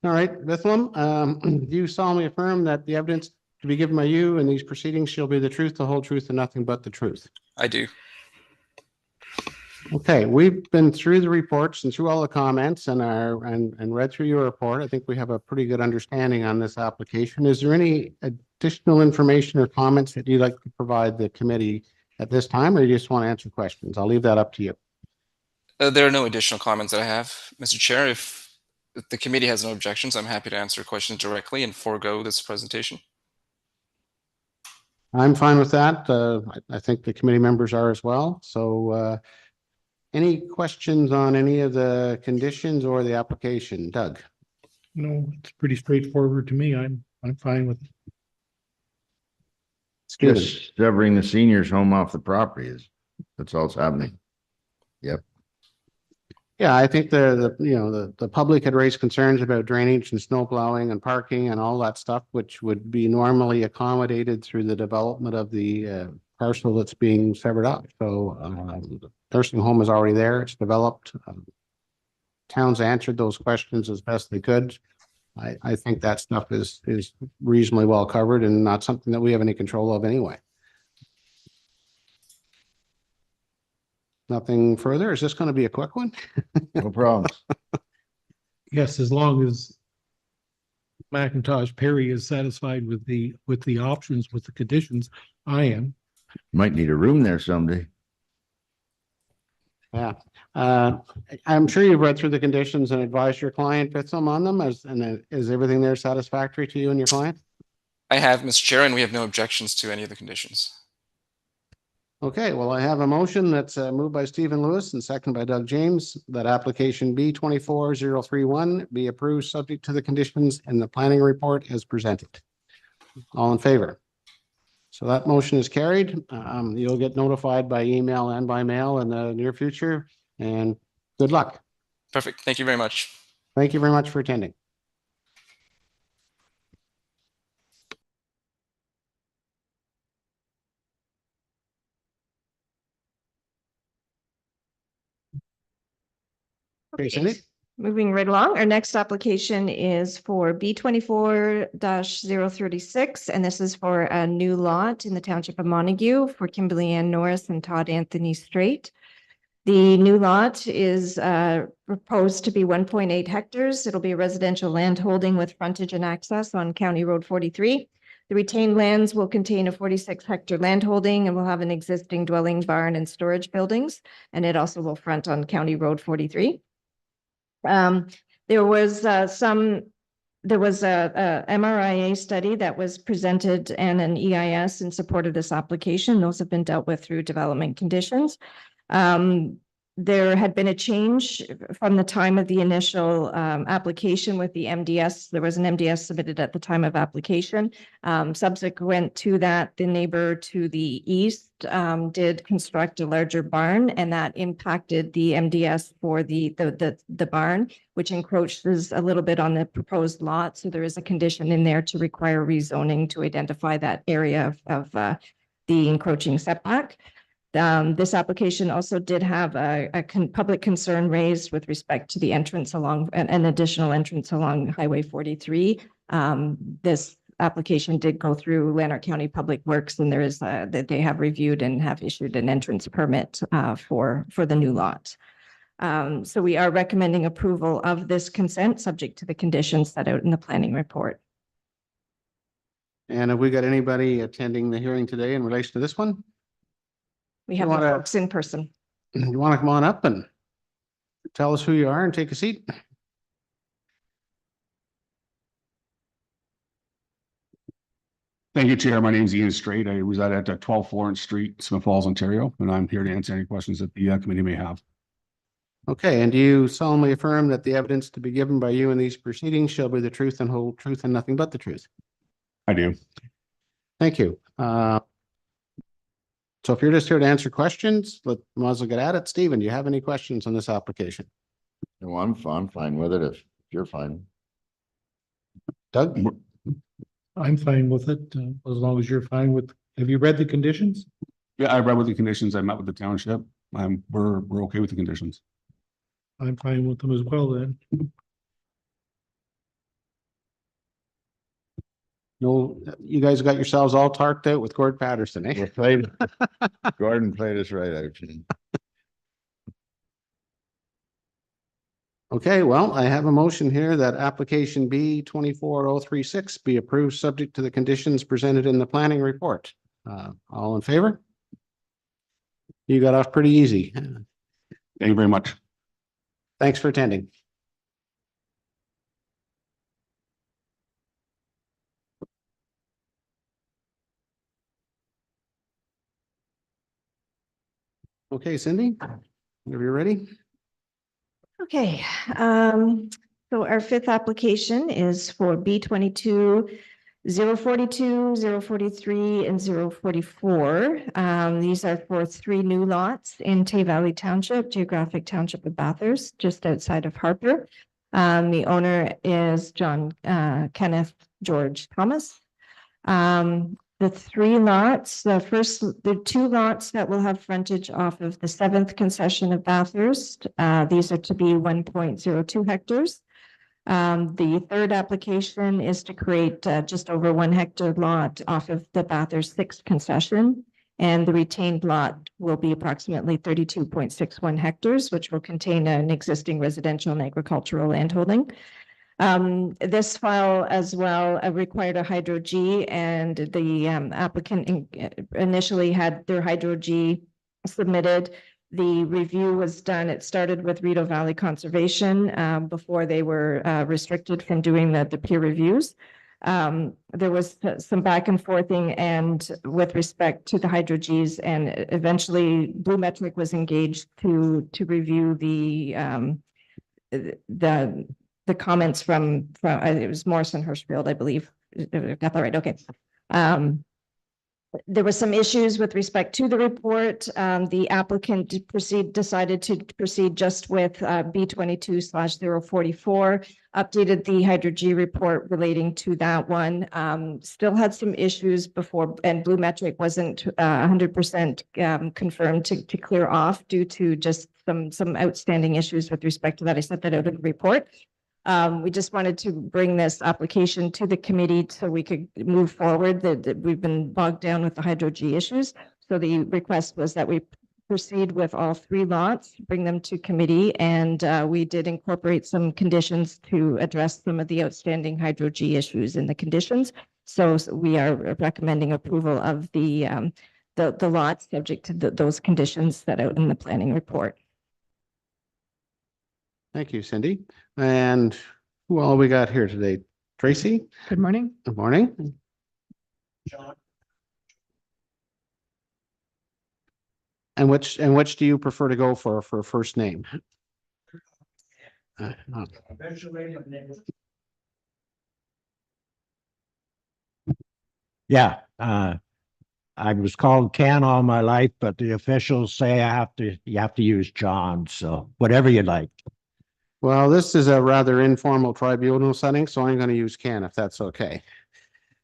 Speaker 1: All right, Vithlin, do you solemnly affirm that the evidence to be given by you in these proceedings shall be the truth, the whole truth, and nothing but the truth?
Speaker 8: I do.
Speaker 1: Okay, we've been through the reports and through all the comments and read through your report. I think we have a pretty good understanding on this application. Is there any additional information or comments that you'd like to provide the committee at this time, or you just want to answer questions? I'll leave that up to you.
Speaker 8: There are no additional comments that I have, Mr. Chair. If the committee has no objections, I'm happy to answer questions directly and forego this presentation.
Speaker 1: I'm fine with that. I think the committee members are as well. So any questions on any of the conditions or the application? Doug?
Speaker 5: No, it's pretty straightforward to me. I'm fine with it.
Speaker 1: Stephen?
Speaker 4: just severing the seniors home off the property that's all that's happening.
Speaker 1: Yeah, I think the public had raised concerns about drainage and snow plowing and parking and all that stuff, which would be normally accommodated through the development of the parcel that's being severed up. So the nursing home is already there. It's developed. Towns answered those questions as best they could. I think that stuff is reasonably well covered and not something that we have any control of anyway. Nothing further. Is this going to be a quick one?
Speaker 4: No problem.
Speaker 5: Yes, as long as McIntosh Perry is satisfied with the options, with the conditions, I am.
Speaker 4: Might need a room there someday.
Speaker 1: Yeah. I'm sure you've read through the conditions and advised your client with some on them. Is everything there satisfactory to you and your client?
Speaker 8: I have, Mr. Chair, and we have no objections to any of the conditions.
Speaker 1: Okay, well, I have a motion that's moved by Stephen Lewis and seconded by Doug James, that application B 24031 be approved subject to the conditions in the planning report as presented. All in favor? So that motion is carried. You'll get notified by email and by mail in the near future, and good luck.
Speaker 8: Perfect. Thank you very much.
Speaker 1: Thank you very much for attending. Okay, Cindy?
Speaker 2: Moving right along, our next application is for B 24-036, and this is for a new lot in the township of Montague for Kimberly Ann Norris and Todd Anthony Straight. The new lot is proposed to be 1.8 hectares. It'll be a residential land holding with frontage and access on County Road 43. The retained lands will contain a 46-hectare land holding and will have an existing dwelling, barn, and storage buildings, and it also will front on County Road 43. There was a MRIA study that was presented and an EIS in support of this application. Those have been dealt with through development conditions. There had been a change from the time of the initial application with the MDS. There was an MDS submitted at the time of application. Subsequent to that, the neighbor to the east did construct a larger barn, and that impacted the MDS for the barn, which encroaches a little bit on the proposed lot. So there is a condition in there to require rezoning to identify that area of the encroaching setback. This application also did have a public concern raised with respect to the entrance along an additional entrance along Highway 43. This application did go through Lanark County Public Works, and there is that they have reviewed and have issued an entrance permit for the new lot. So we are recommending approval of this consent subject to the conditions set out in the planning report.
Speaker 1: And have we got anybody attending the hearing today in relation to this one?
Speaker 2: We have
Speaker 1: wanna-
Speaker 2: folks in person.
Speaker 1: You want to come on up and tell us who you are and take a seat?
Speaker 10: Thank you, Chair. My name is Ian Straight. I reside at 12 Florence Street, Smith Falls, Ontario, and I'm here to answer any questions that the committee may have.
Speaker 1: Okay, and do you solemnly affirm that the evidence to be given by you in these proceedings shall be the truth and whole truth and nothing but the truth?
Speaker 10: I do.
Speaker 1: Thank you. So if you're just here to answer questions, might as well get at it. Stephen, do you have any questions on this application?
Speaker 4: No, I'm fine with it if you're fine.
Speaker 1: Doug?
Speaker 5: I'm fine with it, as long as you're fine with, have you read the conditions?
Speaker 10: Yeah, I read with the conditions. I met with the township. We're okay with the conditions.
Speaker 5: I'm fine with them as well then.
Speaker 1: No, you guys got yourselves all talked out with Gord Patterson, eh?
Speaker 4: Gordon played us right out.
Speaker 1: Okay, well, I have a motion here that application B 24036 be approved subject to the conditions presented in the planning report. All in favor? You got off pretty easy.
Speaker 10: Thank you very much.
Speaker 1: Thanks for attending. Okay, Cindy, whenever you're ready.
Speaker 2: Okay, so our fifth application is for B 22-042, 043, and 044. These are for 3 new lots in Tay Valley Township, geographic township of Bathurst, just outside of Harper. The owner is John Kenneth George Thomas. The 3 lots, the 2 lots that will have frontage off of the 7th concession of Bathurst. These are to be 1.02 hectares. The third application is to create just over 1 hectare lot off of the Bathurst 6 concession. And the retained lot will be approximately 32.61 hectares, which will contain an existing residential and agricultural landholding. This file as well required a Hydro G, and the applicant initially had their Hydro G submitted. The review was done. It started with Rideau Valley Conservation before they were restricted from doing the peer reviews. There was some back and forthing and with respect to the Hydro Gs, and eventually Blue Metric was engaged to review the comments from it was Morrison Hirschfield, I believe. Got that right? Okay. There were some issues with respect to the report. The applicant decided to proceed just with B22/044, updated the Hydro G report relating to that one. Still had some issues before, and Blue Metric wasn't 100% confirmed to clear off due to just some outstanding issues with respect to that. I sent that out in the report. We just wanted to bring this application to the committee so we could move forward. That we've been bogged down with the Hydro G issues. So the request was that we proceed with all 3 lots, bring them to committee, and we did incorporate some conditions to address some of the outstanding Hydro G issues in the conditions. So we are recommending approval of the lots subject to those conditions set out in the planning report.
Speaker 1: Thank you, Cindy. And who all we got here today? Tracy?
Speaker 3: Good morning.
Speaker 1: Good morning. And which do you prefer to go for first name?
Speaker 11: Yeah, I was called Ken all my life, but the officials say you have to use John, so whatever you like.
Speaker 1: Well, this is a rather informal tribunal setting, so I'm going to use Ken if that's okay.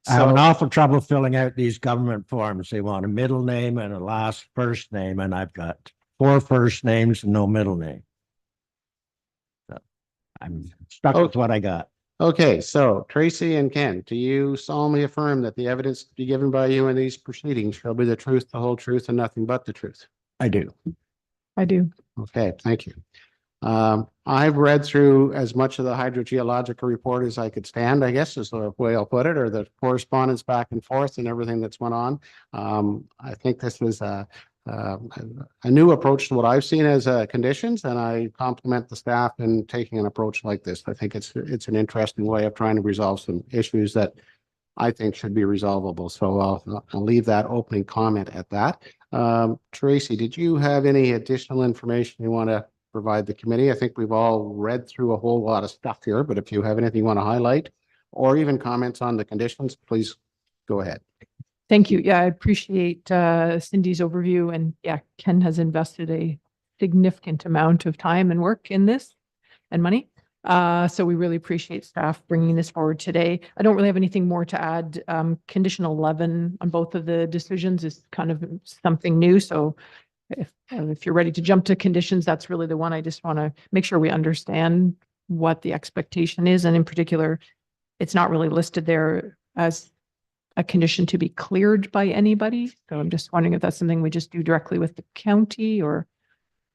Speaker 11: I have an
Speaker 1: So,
Speaker 11: awful trouble filling out these government forms. They want a middle name and a last first name, and I've got 4 first names and no middle name. So I'm stuck with what I got.
Speaker 1: okay, so Tracy and Ken, do you solemnly affirm that the evidence to be given by you in these proceedings shall be the truth, the whole truth, and nothing but the truth?
Speaker 11: I do.
Speaker 3: I do.
Speaker 1: Okay, thank you. I've read through as much of the hydrogeological report as I could stand, I guess is the way I'll put it, or the correspondence back and forth and everything that's went on. I think this was a new approach to what I've seen as conditions, and I compliment the staff in taking an approach like this. I think it's an interesting way of trying to resolve some issues that I think should be resolvable. So I'll leave that opening comment at that. Tracy, did you have any additional information you want to provide the committee? I think we've all read through a whole lot of stuff here, but if you have anything you want to highlight or even comments on the conditions, please go ahead.
Speaker 12: Thank you. Yeah, I appreciate Cindy's overview, and yeah, Ken has invested a significant amount of time and work in this and money. So we really appreciate staff bringing this forward today. I don't really have anything more to add. Condition 11 on both of the decisions is kind of something new. So if you're ready to jump to conditions, that's really the one. I just want to make sure we understand what the expectation is. And in particular, it's not really listed there as a condition to be cleared by anybody. So I'm just wondering if that's something we just do directly with the county or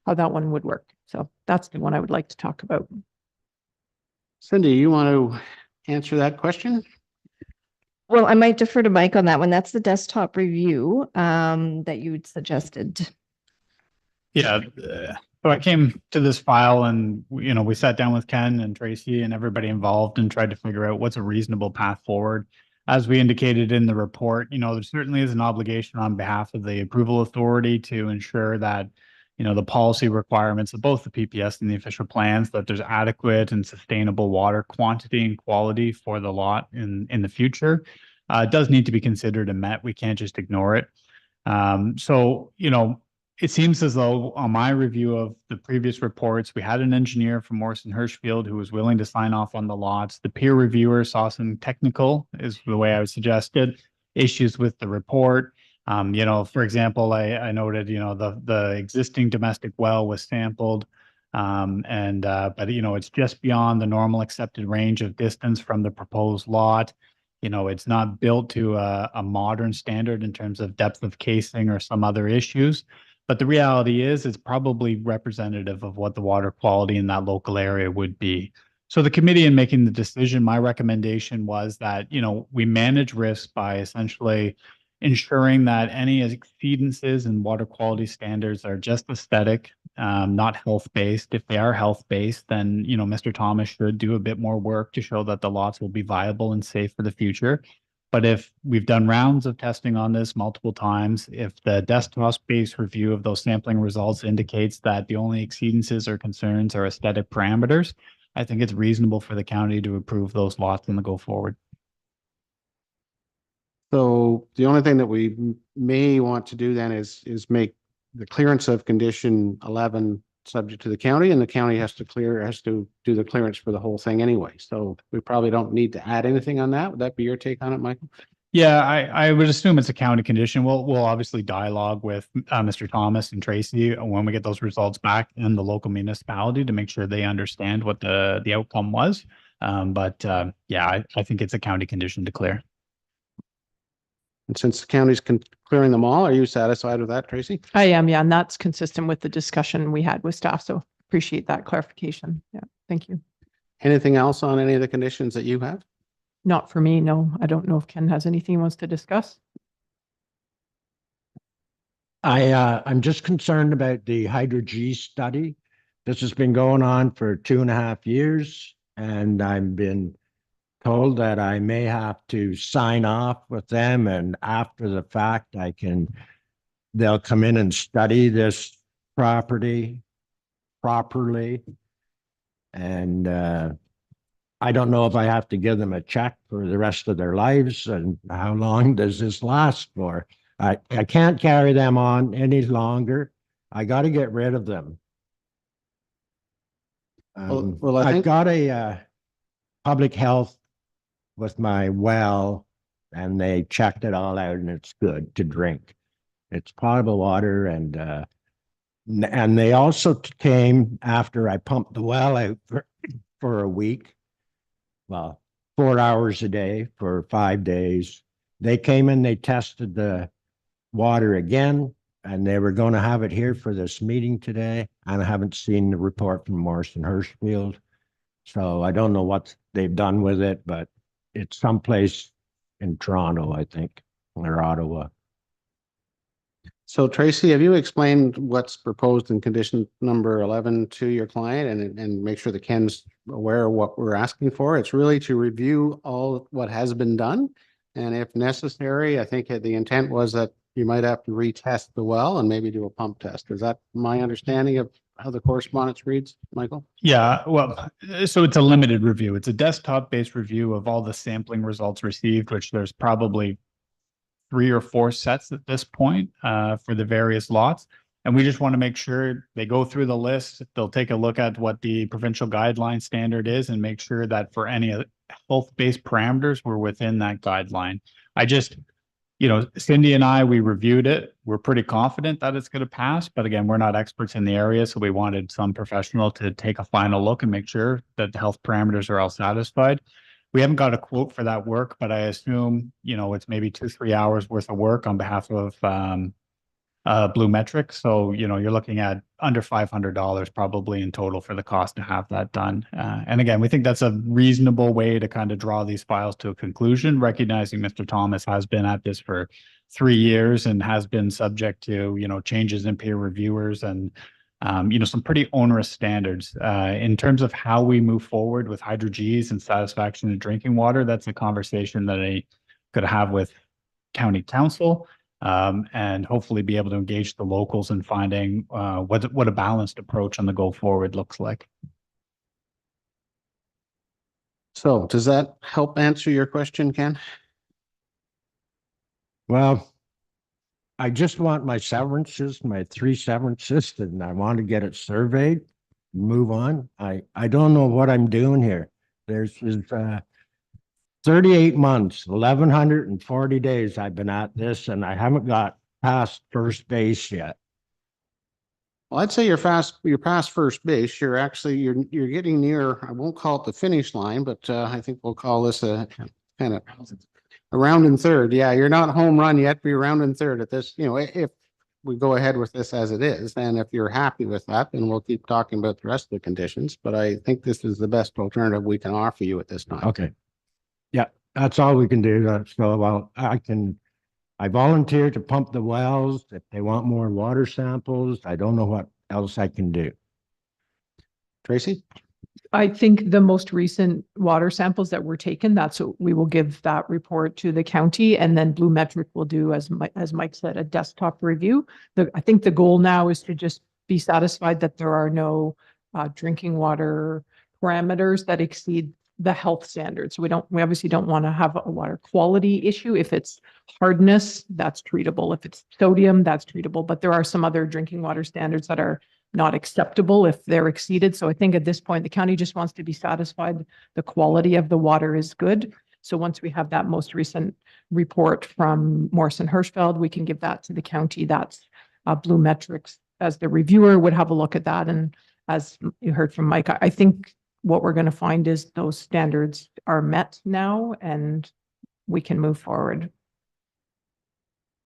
Speaker 12: how that one would work. So that's the one I would like to talk about.
Speaker 1: Cindy, you want to answer that question?
Speaker 2: Well, I might defer to Mike on that one. That's the desktop review that you suggested.
Speaker 7: Yeah, so I came to this file and, we sat down with Ken and Tracy and everybody involved and tried to figure out what's a reasonable path forward. As we indicated in the report, there certainly is an obligation on behalf of the approval authority to ensure that, the policy requirements of both the PPS and the official plans, that there's adequate and sustainable water quantity and quality for the lot in the future. It does need to be considered and met. We can't just ignore it. So, it seems as though on my review of the previous reports, we had an engineer from Morrison Hirschfield who was willing to sign off on the lots. The peer reviewer saw some technical, is the way I would suggest it, issues with the report. For example, I noted, the existing domestic well was sampled. But you know, it's just beyond the normal accepted range of distance from the proposed lot. You know, it's not built to a modern standard in terms of depth of casing or some other issues. But the reality is, it's probably representative of what the water quality in that local area would be. So the committee, in making the decision, my recommendation was that, you know, we manage risk by essentially ensuring that any exceedances in water quality standards are just aesthetic, not health-based. If they are health-based, then, you know, Mr. Thomas should do a bit more work to show that the lots will be viable and safe for the future. But if we've done rounds of testing on this multiple times, if the desktop-based review of those sampling results indicates that the only exceedances or concerns are aesthetic parameters, I think it's reasonable for the county to approve those lots in the go forward.
Speaker 1: So the only thing that we may want to do then is make the clearance of condition 11 subject to the county, and the county has to do the clearance for the whole thing anyway. So we probably don't need to add anything on that. Would that be your take on it, Michael?
Speaker 7: Yeah, I would assume it's a county condition. We'll obviously dialogue with Mr. Thomas and Tracy when we get those results back in the local municipality to make sure they understand what the outcome was. Yeah, I think it's a county condition to clear.
Speaker 1: And since the county's clearing them all, are you satisfied with that, Tracy?
Speaker 12: I am, yeah, and that's consistent with the discussion we had with staff, so appreciate that clarification. Yeah, thank you.
Speaker 1: Anything else on any of the conditions that you have?
Speaker 12: Not for me, no. I don't know if Ken has anything he wants to discuss.
Speaker 11: I'm just concerned about the Hydro-G study. This has been going on for 2.5 years, and I've been told that I may have to sign off with them, and after the fact, they'll come in and study this property properly. And I don't know if I have to give them a check for the rest of their lives, and how long does this last for? I can't carry them on any longer. I got to get rid of them.
Speaker 1: Well, I
Speaker 11: I've
Speaker 1: think
Speaker 11: got a public health with my well, and they checked it all out, and it's good to drink. It's potable water, and they also came after I pumped the well out for a week. Well, 4 hours a day for 5 days. They came in, they tested the water again, and they were going to have it here for this meeting today. And I haven't seen the report from Morrison Hershfield. So I don't know what they've done with it, but it's someplace in Toronto, I think, or Ottawa.
Speaker 1: so. Tracy, have you explained what's proposed in condition number 11 to your client and make sure that Ken's aware of what we're asking for? It's really to review all what has been done. And if necessary, I think the intent was that you might have to retest the well and maybe do a pump test. Is that my understanding of how the correspondence reads, Michael?
Speaker 7: Yeah, well, so it's a limited review. It's a desktop-based review of all the sampling results received, which there's probably 3 or 4 sets at this point for the various lots. And we just want to make sure they go through the list. They'll take a look at what the provincial guideline standard is and make sure that for any health-based parameters, we're within that guideline. You know, Cindy and I, we reviewed it. We're pretty confident that it's going to pass. But again, we're not experts in the area. So we wanted some professional to take a final look and make sure that the health parameters are all satisfied. We haven't got a quote for that work, but I assume, you know, it's maybe 2-3 hours worth of work on behalf of Blue Metric. So, you know, you're looking at under $500 probably in total for the cost to have that done. And again, we think that's a reasonable way to kind of draw these files to a conclusion, recognizing Mr. Thomas has been at this for 3 years and has been subject to, you know, changes in peer reviewers and, you know, some pretty onerous standards. In terms of how we move forward with Hydro-Gs and satisfaction of drinking water, that's a conversation that I could have with county council. And hopefully be able to engage the locals in finding what a balanced approach on the go forward looks like.
Speaker 1: So does that help answer your question, Ken?
Speaker 11: Well, I just want my severances, my 3 severances, and I want to get it surveyed, move on. I don't know what I'm doing here. There's 38 months, 1,140 days I've been at this, and I haven't got past first base yet.
Speaker 1: Well, I'd say you're past first base. You're getting near, I won't call it the finish line, but I think we'll call this a kind of a round and third. Yeah, you're not home run yet, but you're round and third at this, if we go ahead with this as it is, and if you're happy with that, then we'll keep talking about the rest of the conditions. But I think this is the best alternative we can offer you at this time.
Speaker 11: Okay. Yeah, that's all we can do. So I volunteer to pump the wells. If they want more water samples, I don't know what else I can do.
Speaker 1: Tracy?
Speaker 12: I think the most recent water samples that were taken, that's what we will give that report to the county, and then Blue Metric will do, as Mike said, a desktop review. I think the goal now is to just be satisfied that there are no drinking water parameters that exceed the health standards. We obviously don't want to have a water quality issue. If it's hardness, that's treatable. If it's sodium, that's treatable. But there are some other drinking water standards that are not acceptable if they're exceeded. So I think at this point, the county just wants to be satisfied the quality of the water is good. So once we have that most recent report from Morrison Hershfeld, we can give that to the county. That's Blue Metrics as the reviewer would have a look at that. And as you heard from Mike, I think what we're going to find is those standards are met now and we can move forward.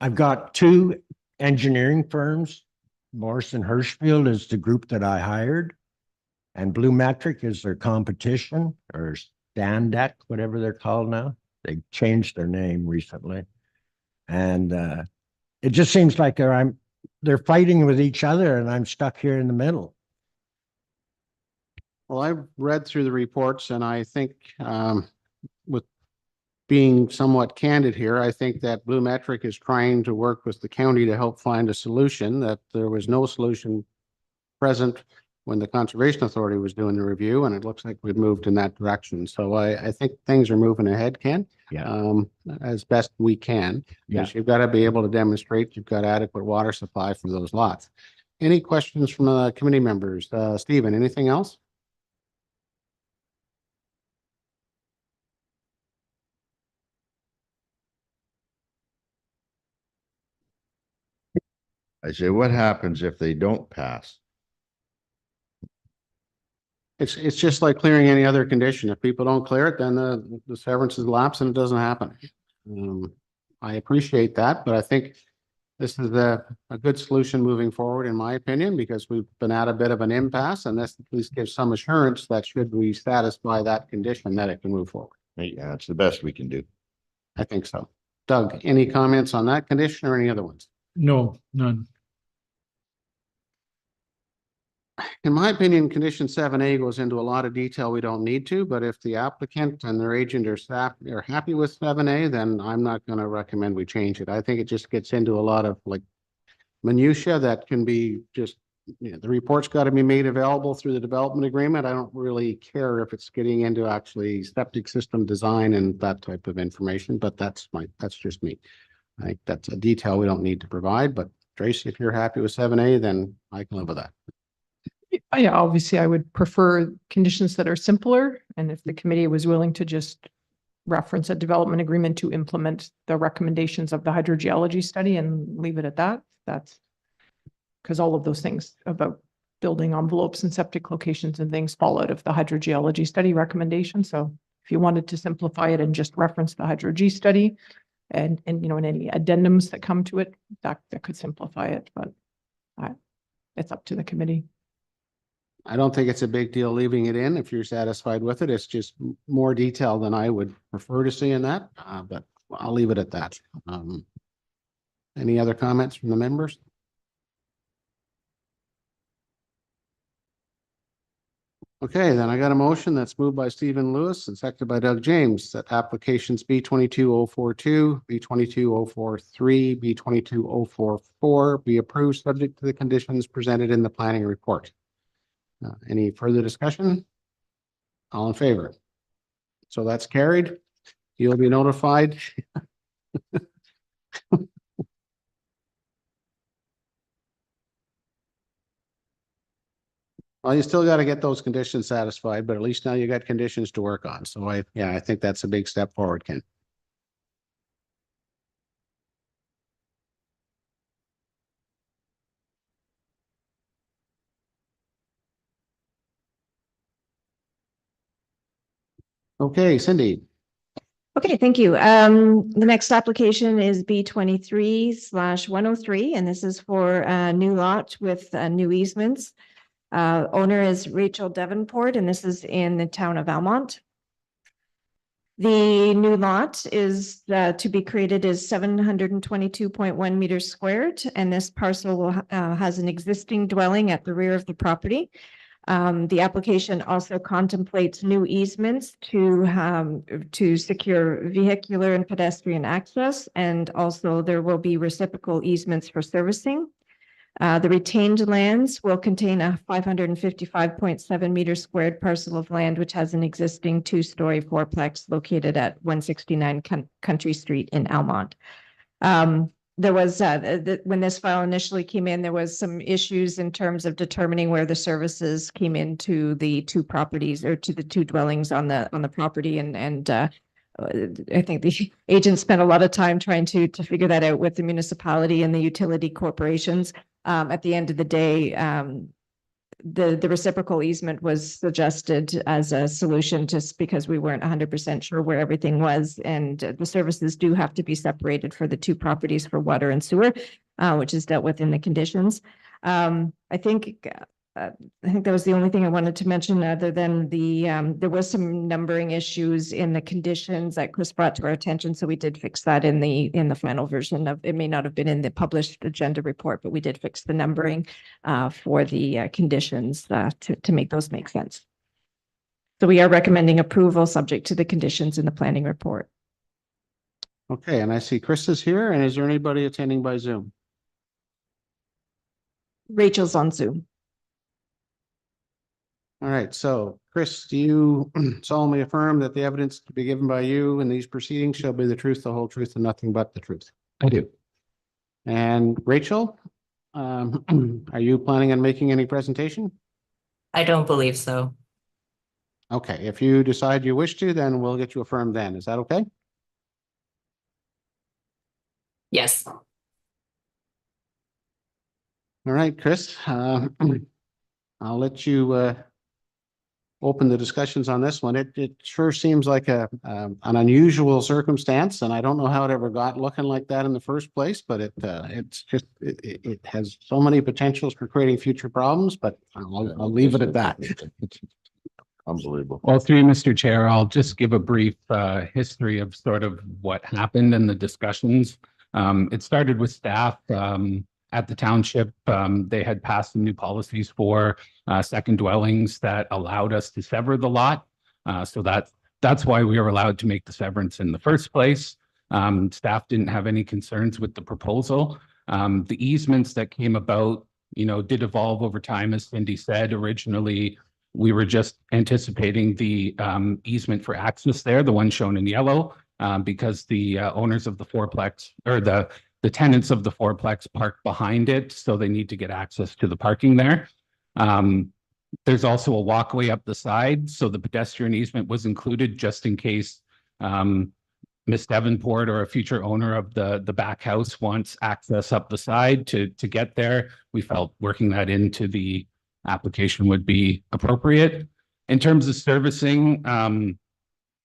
Speaker 11: I've got two engineering firms. Morrison Hershfield is the group that I hired, and Blue Metric is their competition, or Standec, whatever they're called now. They changed their name recently. And it just seems like they're fighting with each other and I'm stuck here in the middle.
Speaker 1: Well, I've read through the reports and I think with being somewhat candid here, I think that Blue Metric is trying to work with the county to help find a solution, that there was no solution present when the Conservation Authority was doing the review, and it looks like we've moved in that direction. So I think things are moving ahead, Ken.
Speaker 11: Yeah.
Speaker 1: As best we can.
Speaker 11: Yeah.
Speaker 1: Because you've got to be able to demonstrate you've got adequate water supply for those lots. Any questions from the committee members? Stephen, anything else?
Speaker 4: I say, what happens if they don't pass?
Speaker 1: It's just like clearing any other condition. If people don't clear it, then the severance is lapsed and it doesn't happen. I appreciate that, but I think this is a good solution moving forward, in my opinion, because we've been at a bit of an impasse, and this at least gives some assurance that should we satisfy that condition, that it can move forward.
Speaker 4: Yeah, it's the best we can do.
Speaker 1: I think so. Doug, any comments on that condition or any other ones?
Speaker 5: No, none.
Speaker 1: In my opinion, condition 7A goes into a lot of detail we don't need to, but if the applicant and their agent or staff are happy with 7A, then I'm not going to recommend we change it. I think it just gets into a lot of like minutia that can be just, the report's got to be made available through the development agreement. I don't really care if it's getting into actually septic system design and that type of information, but that's just me. I think that's a detail we don't need to provide, but Tracy, if you're happy with 7A, then I can live with that.
Speaker 12: Yeah, obviously I would prefer conditions that are simpler. And if the committee was willing to just reference a development agreement to implement the recommendations of the hydrogeology study and leave it at that, that's because all of those things about building envelopes and septic locations and things fall out of the hydrogeology study recommendation. So if you wanted to simplify it and just reference the hydroge study and and any addendums that come to it, that could simplify it, but it's up to the committee.
Speaker 1: I don't think it's a big deal leaving it in if you're satisfied with it. It's just more detail than I would prefer to see in that, but I'll leave it at that. Any other comments from the members? Okay, then I got a motion that's moved by Stephen Lewis and seconded by Doug James that applications B22042, B22043, B22044 be approved subject to the conditions presented in the planning report. Any further discussion? All in favor? So that's carried. You'll be notified. Well, you still got to get those conditions satisfied, but at least now you got conditions to work on. So I think that's a big step forward, Ken. Okay, Cindy.
Speaker 2: Okay, thank you. The next application is B 23/103, and this is for a new lot with new easements. Owner is Rachel Davenport, and this is in the town of Almont. The new lot is to be created is 722.1 meters squared, and this parcel has an existing dwelling at the rear of the property. The application also contemplates new easements to secure vehicular and pedestrian access, and also there will be reciprocal easements for servicing. The retained lands will contain a 555.7 meters squared parcel of land, which has an existing two-story fourplex located at 169 Country Street in Almont. There was, when this file initially came in, there was some issues in terms of determining where the services came into the two properties or to the two dwellings on the property. And I think the agent spent a lot of time trying to figure that out with the municipality and the utility corporations. At the end of the day, the reciprocal easement was suggested as a solution just because we weren't 100% sure where everything was. And the services do have to be separated for the two properties for water and sewer, which is dealt with in the conditions. I think that was the only thing I wanted to mention other than there was some numbering issues in the conditions that Chris brought to our attention. So we did fix that in the final version of, it may not have been in the published agenda report, but we did fix the numbering for the conditions to make those make sense. So we are recommending approval subject to the conditions in the planning report.
Speaker 1: Okay, and I see Chris is here, and is there anybody attending by Zoom?
Speaker 2: Rachel's on Zoom.
Speaker 1: All right, so Chris, do you solemnly affirm that the evidence to be given by you in these proceedings shall be the truth, the whole truth, and nothing but the truth?
Speaker 13: I do.
Speaker 1: And Rachel, are you planning on making any presentation?
Speaker 14: I don't believe so.
Speaker 1: Okay, if you decide you wish to, then we'll get you affirmed then. Is that okay?
Speaker 14: Yes.
Speaker 1: All right, Chris, I'll let you open the discussions on this one. It sure seems like an unusual circumstance, and I don't know how it ever got looking like that in the first place, but it has so many potentials for creating future problems, but I'll leave it at that.
Speaker 4: Unbelievable.
Speaker 13: Well, through you, Mr. Chair, I'll just give a brief history of sort of what happened in the discussions. It started with staff at the township. They had passed some new policies for second dwellings that allowed us to sever the lot. So that's why we were allowed to make the severance in the first place. Staff didn't have any concerns with the proposal. The easements that came about, did evolve over time, as Cindy said. Originally, we were just anticipating the easement for access there, the one shown in yellow, because the owners of the fourplex or the tenants of the fourplex park behind it, so they need to get access to the parking there. There's also a walkway up the side, so the pedestrian easement was included just in case Miss Davenport or a future owner of the back house wants access up the side to get there. We felt working that into the application would be appropriate. In terms of servicing,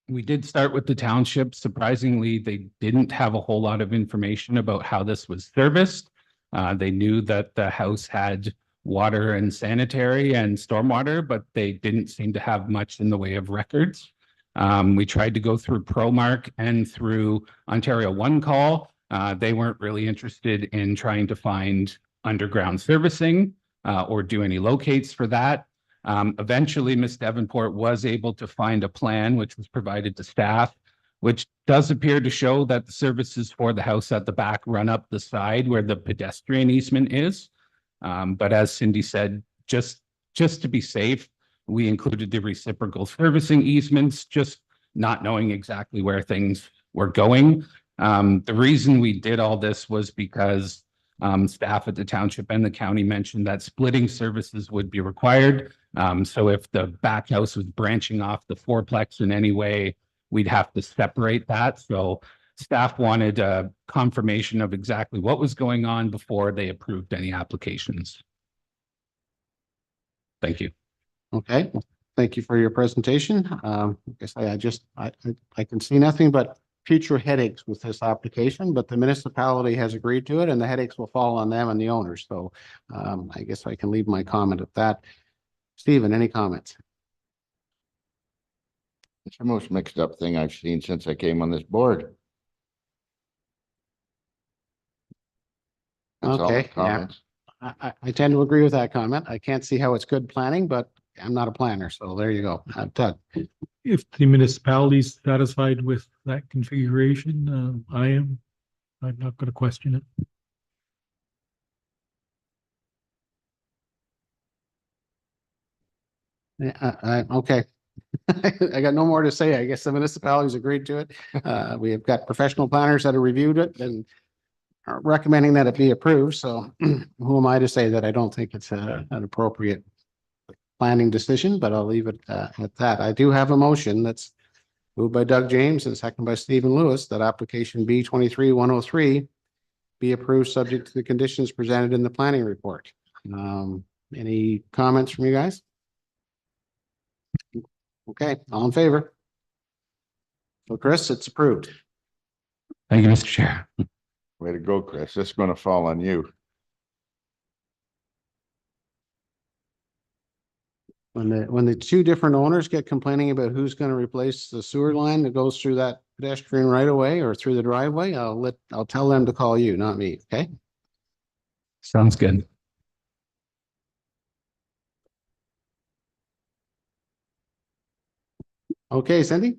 Speaker 13: we did start with the township. Surprisingly, they didn't have a whole lot of information about how this was serviced. They knew that the house had water and sanitary and stormwater, but they didn't seem to have much in the way of records. We tried to go through ProMark and through Ontario One Call. They weren't really interested in trying to find underground servicing or do any locates for that. Eventually, Ms. Davenport was able to find a plan which was provided to staff, which does appear to show that the services for the house at the back run up the side where the pedestrian easement is. But as Cindy said, just to be safe, we included the reciprocal servicing easements, just not knowing exactly where things were going. The reason we did all this was because staff at the township and the county mentioned that splitting services would be required. So if the back house was branching off the fourplex in any way, we'd have to separate that. So staff wanted a confirmation of exactly what was going on before they approved any applications. Thank you.
Speaker 1: Okay, Thank you for your presentation. I guess I can see nothing but future headaches with this application, but the municipality has agreed to it and the headaches will fall on them and the owners. So I guess I can leave my comment at that. Stephen, any comments?
Speaker 4: It's the most mixed up thing I've seen since I came on this board. That's all the
Speaker 1: Okay, yeah.
Speaker 4: comments.
Speaker 1: I tend to agree with that comment. I can't see how it's good planning, but I'm not a planner. So there you go. Doug.
Speaker 5: If the municipality's satisfied with that configuration, I am. I'm not going to question it.
Speaker 1: Yeah, okay. I got no more to say. I guess the municipalities agreed to it. We have got professional planners that have reviewed it and are recommending that it be approved. So who am I to say that I don't think it's an appropriate planning decision, but I'll leave it at that. I do have a motion that's moved by Doug James and second by Stephen Lewis that application B23-103 be approved subject to the conditions presented in the planning report. Any comments from you guys? Okay, all in favor? So Chris, it's approved.
Speaker 13: Thank you, Mr. Chair.
Speaker 4: Way to go, Chris. This is going to fall on you.
Speaker 1: When the two different owners get complaining about who's going to replace the sewer line that goes through that pedestrian right away or through the driveway, I'll tell them to call you, not me. Okay.
Speaker 13: Sounds good.
Speaker 1: Okay, Cindy.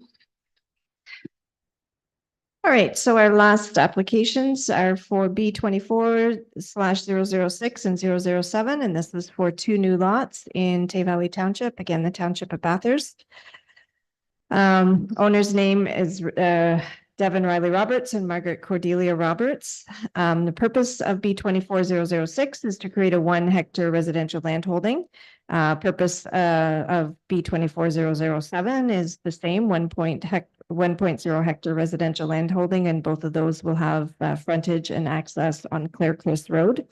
Speaker 2: All right, so our last applications are for B24/006 and 007, and this is for two new lots in Tay Valley Township, again, the Township of Bathurst. Owner's name is Devin Riley Roberts and Margaret Cordelia Roberts. The purpose of B24/006 is to create a 1 hectare residential landholding. Purpose of B24/007 is the same, 1.0 hectare residential landholding, and both of those will have frontage and access on Clarecliff Road.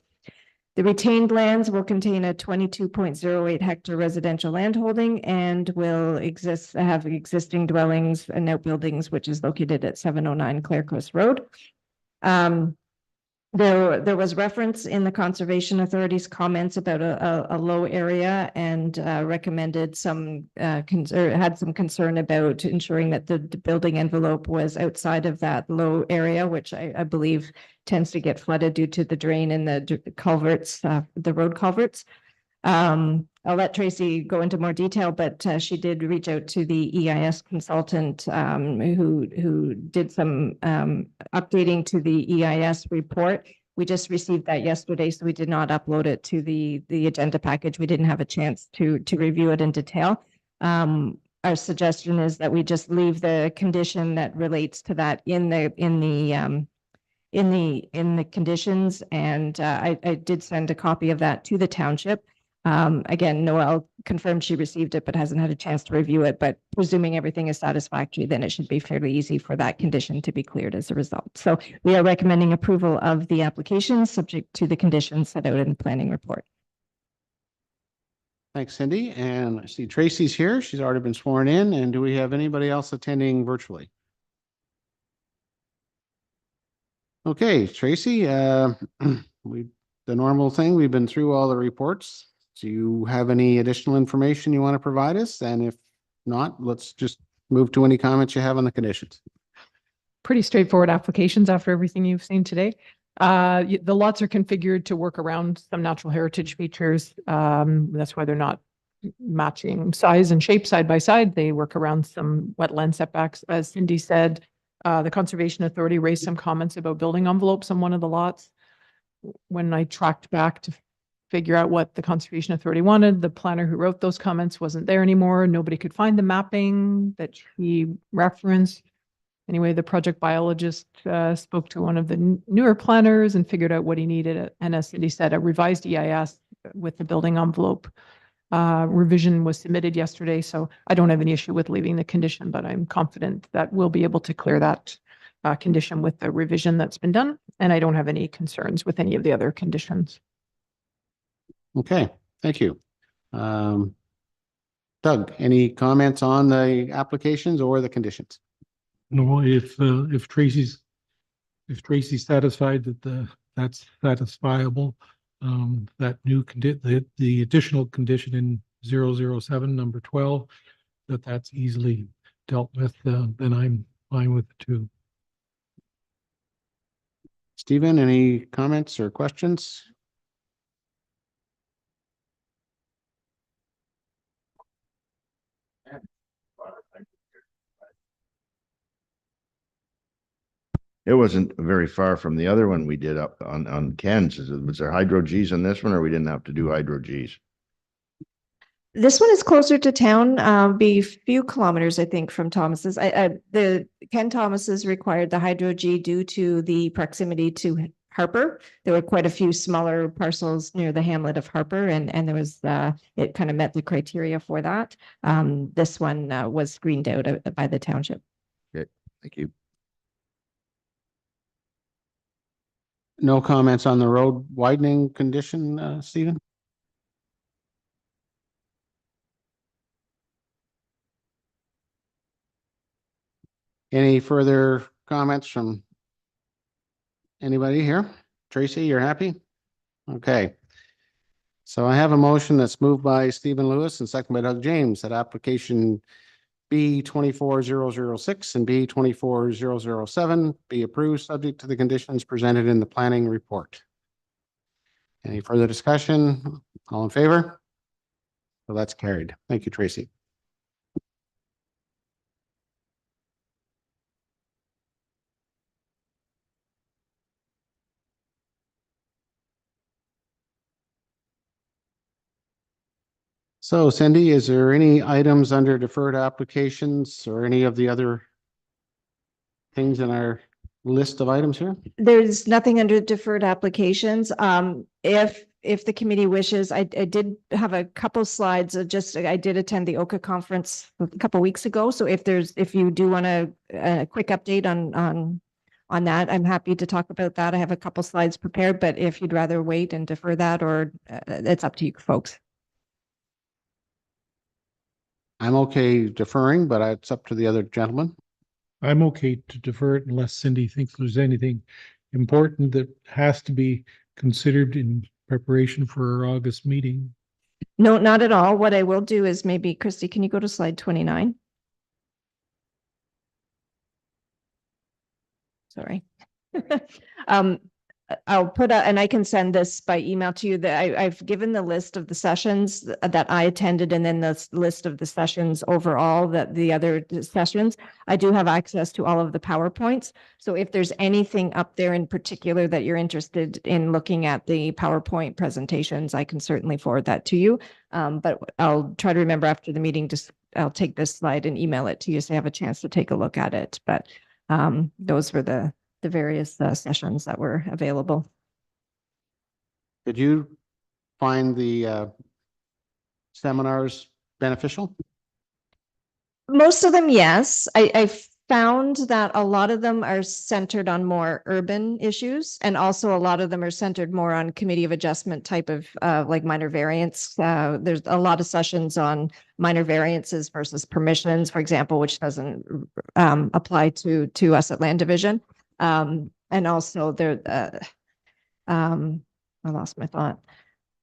Speaker 2: The retained lands will contain a 22.08 hectare residential landholding and will have existing dwellings and outbuildings, which is located at 709 Clarecliff Road. There was reference in the Conservation Authority's comments about a low area and recommended had some concern about ensuring that the building envelope was outside of that low area, which I believe tends to get flooded due to the drain and the culverts, the road culverts. I'll let Tracy go into more detail, but she did reach out to the EIS consultant who did some updating to the EIS report. We just received that yesterday, so we did not upload it to the agenda package. We didn't have a chance to review it in detail. Our suggestion is that we just leave the condition that relates to that in the conditions, and I did send a copy of that to the township. Again, Noelle confirmed she received it, but hasn't had a chance to review it. But presuming everything is satisfactory, then it should be fairly easy for that condition to be cleared as a result. So we are recommending approval of the application subject to the conditions set out in the planning report.
Speaker 1: Thanks, Cindy. And I see Tracy's here. She's already been sworn in. And do we have anybody else attending virtually? Okay, Tracy, the normal thing, we've been through all the reports. Do you have any additional information you want to provide us? And if not, let's just move to any comments you have on the conditions.
Speaker 12: Pretty straightforward applications after everything you've seen today. The lots are configured to work around some natural heritage features. That's why they're not matching size and shape side by side. They work around some wetland setbacks. As Cindy said, the Conservation Authority raised some comments about building envelopes on one of the lots. When I tracked back to figure out what the Conservation Authority wanted, the planner who wrote those comments wasn't there anymore. Nobody could find the mapping that he referenced. Anyway, the project biologist spoke to one of the newer planners and figured out what he needed. And as Cindy said, a revised EIS with the building envelope revision was submitted yesterday. So I don't have any issue with leaving the condition, but I'm confident that we'll be able to clear that condition with the revision that's been done. And I don't have any concerns with any of the other conditions.
Speaker 1: Okay, thank you. Doug, Doug, any comments on the applications or the conditions?
Speaker 5: No, if Tracy's satisfied that that's satisfiable, that new the additional condition in 007, number 12, that's easily dealt with, then I'm fine with it too.
Speaker 1: Stephen, any comments or questions?
Speaker 4: It wasn't very far from the other one we did up on Ken's. Was there hydro Gs on this one, or we didn't have to do hydro Gs?
Speaker 2: This one is closer to town, be a few kilometers, I think, from Thomas's. The Ken Thomas's required the hydro G due to the proximity to Harper. There were quite a few smaller parcels near the hamlet of Harper, and there was it kind of met the criteria for that. This one was screened out by the township.
Speaker 4: Okay, thank you.
Speaker 1: No comments on the road widening condition, Stephen? Any further comments from anybody here? Tracy, you're happy? Okay. So I have a motion that's moved by Stephen Lewis and second by Doug James that application B 24006 and B 24007 be approved, subject to the conditions presented in the planning report. Any further discussion? All in favor? So that's carried. Thank you, Tracy. So Cindy, is there any items under deferred applications or any of the other things in our list of items here?
Speaker 2: There's nothing under deferred applications. If the committee wishes, I did have a couple slides of I did attend the OCA conference a couple weeks ago. So if you do want a quick update on that, I'm happy to talk about that. I have a couple slides prepared, but if you'd rather wait and defer that, or it's up to you folks.
Speaker 1: I'm okay deferring, but it's up to the other gentleman.
Speaker 5: I'm okay to defer it unless Cindy thinks there's anything important that has to be considered in preparation for our August meeting.
Speaker 2: No, not at all. What I will do is maybe, Christy, can you go to slide 29? Sorry. I'll put out, and I can send this by email to you, that I've given the list of the sessions that I attended, and then the list of the sessions overall, that the other sessions. I do have access to all of the PowerPoints. So if there's anything up there in particular that you're interested in looking at the PowerPoint presentations, I can certainly forward that to you. But I'll try to remember after the meeting, I'll take this slide and email it to you so you have a chance to take a look at it. But those were the various sessions that were available.
Speaker 1: Did you find the seminars beneficial?
Speaker 2: Most of them, yes. I found that a lot of them are centered on more urban issues, and also a lot of them are centered more on committee of adjustment type of like minor variance. There's a lot of sessions on minor variances versus permissions, for example, which doesn't apply to us at Land Division. And also there, I lost my thought.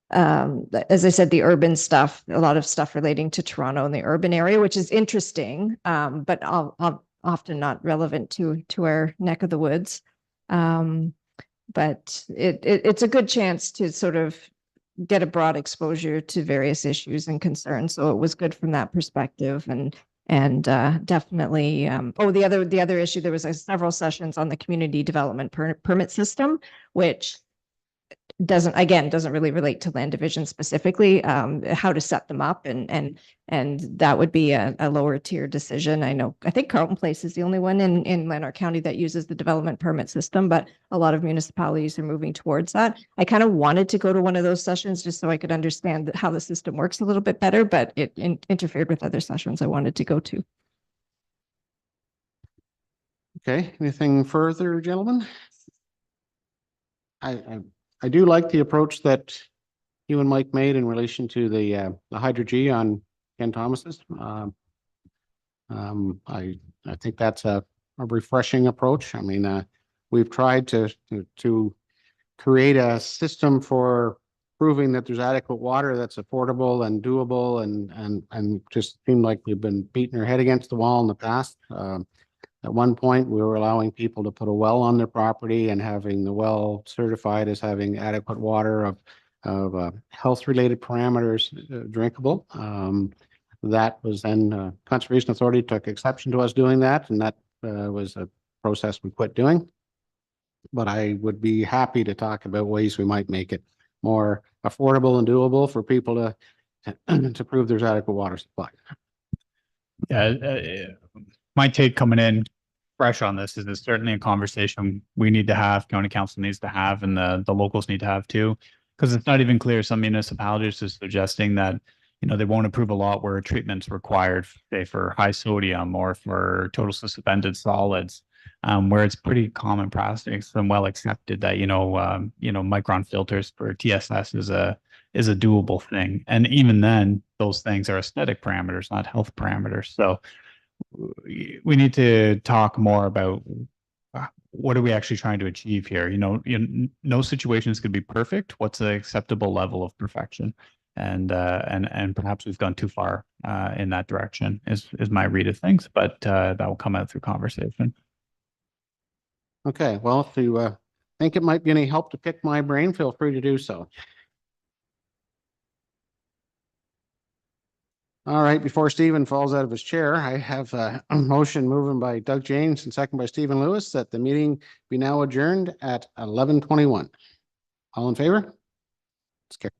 Speaker 2: As I said, the urban stuff, a lot of stuff relating to Toronto and the urban area, which is interesting, but often not relevant to our neck of the woods. But it's a good chance to sort of get a broad exposure to various issues and concerns. So it was good from that perspective. And definitely, the other issue, there was several sessions on the community development permit system, which doesn't really relate to Land Division specifically, how to set them up, and that would be a lower tier decision. I think Carleton Place is the only one in Lanark County that uses the development permit system, but a lot of municipalities are moving towards that. I kind of wanted to go to one of those sessions just so I could understand how the system works a little bit better, but it interfered with other sessions I wanted to go to.
Speaker 1: Okay, anything further, gentlemen? I do like the approach that you and Mike made in relation to the Hydro G on Ken Thomas's. I think that's a refreshing approach. I mean, we've tried to create a system for proving that there's adequate water that's affordable and doable and just seemed like we've been beating our head against the wall in the past. At one point, we were allowing people to put a well on their property and having the well certified as having adequate water of health-related parameters drinkable. That was then Conservation Authority took exception to us doing that, and that was a process we quit doing. But I would be happy to talk about ways we might make it more affordable and doable for people to prove there's adequate water supply.
Speaker 7: Yeah, my take coming in fresh on this is it's certainly a conversation we need to have, county council needs to have, and the locals need to have too. Because it's not even clear. Some municipalities are suggesting that, you know, they won't approve a lot where treatment's required, say for high sodium or for total suspended solids, where it's pretty common practice and well accepted that, micron filters for TSS is a doable thing. And even then, those things are aesthetic parameters, not health parameters. So we need to talk more about what are we actually trying to achieve here? No situation is going to be perfect. What's the acceptable level of perfection? And perhaps we've gone too far in that direction is my read of things, but that will come out through conversation.
Speaker 1: Okay, well, if you think it might be any help to pick my brain, feel free to do so. All right, before Stephen falls out of his chair, I have a motion moving by Doug James and second by Stephen Lewis that the meeting be now adjourned at 11:21. All in favor? It's carried.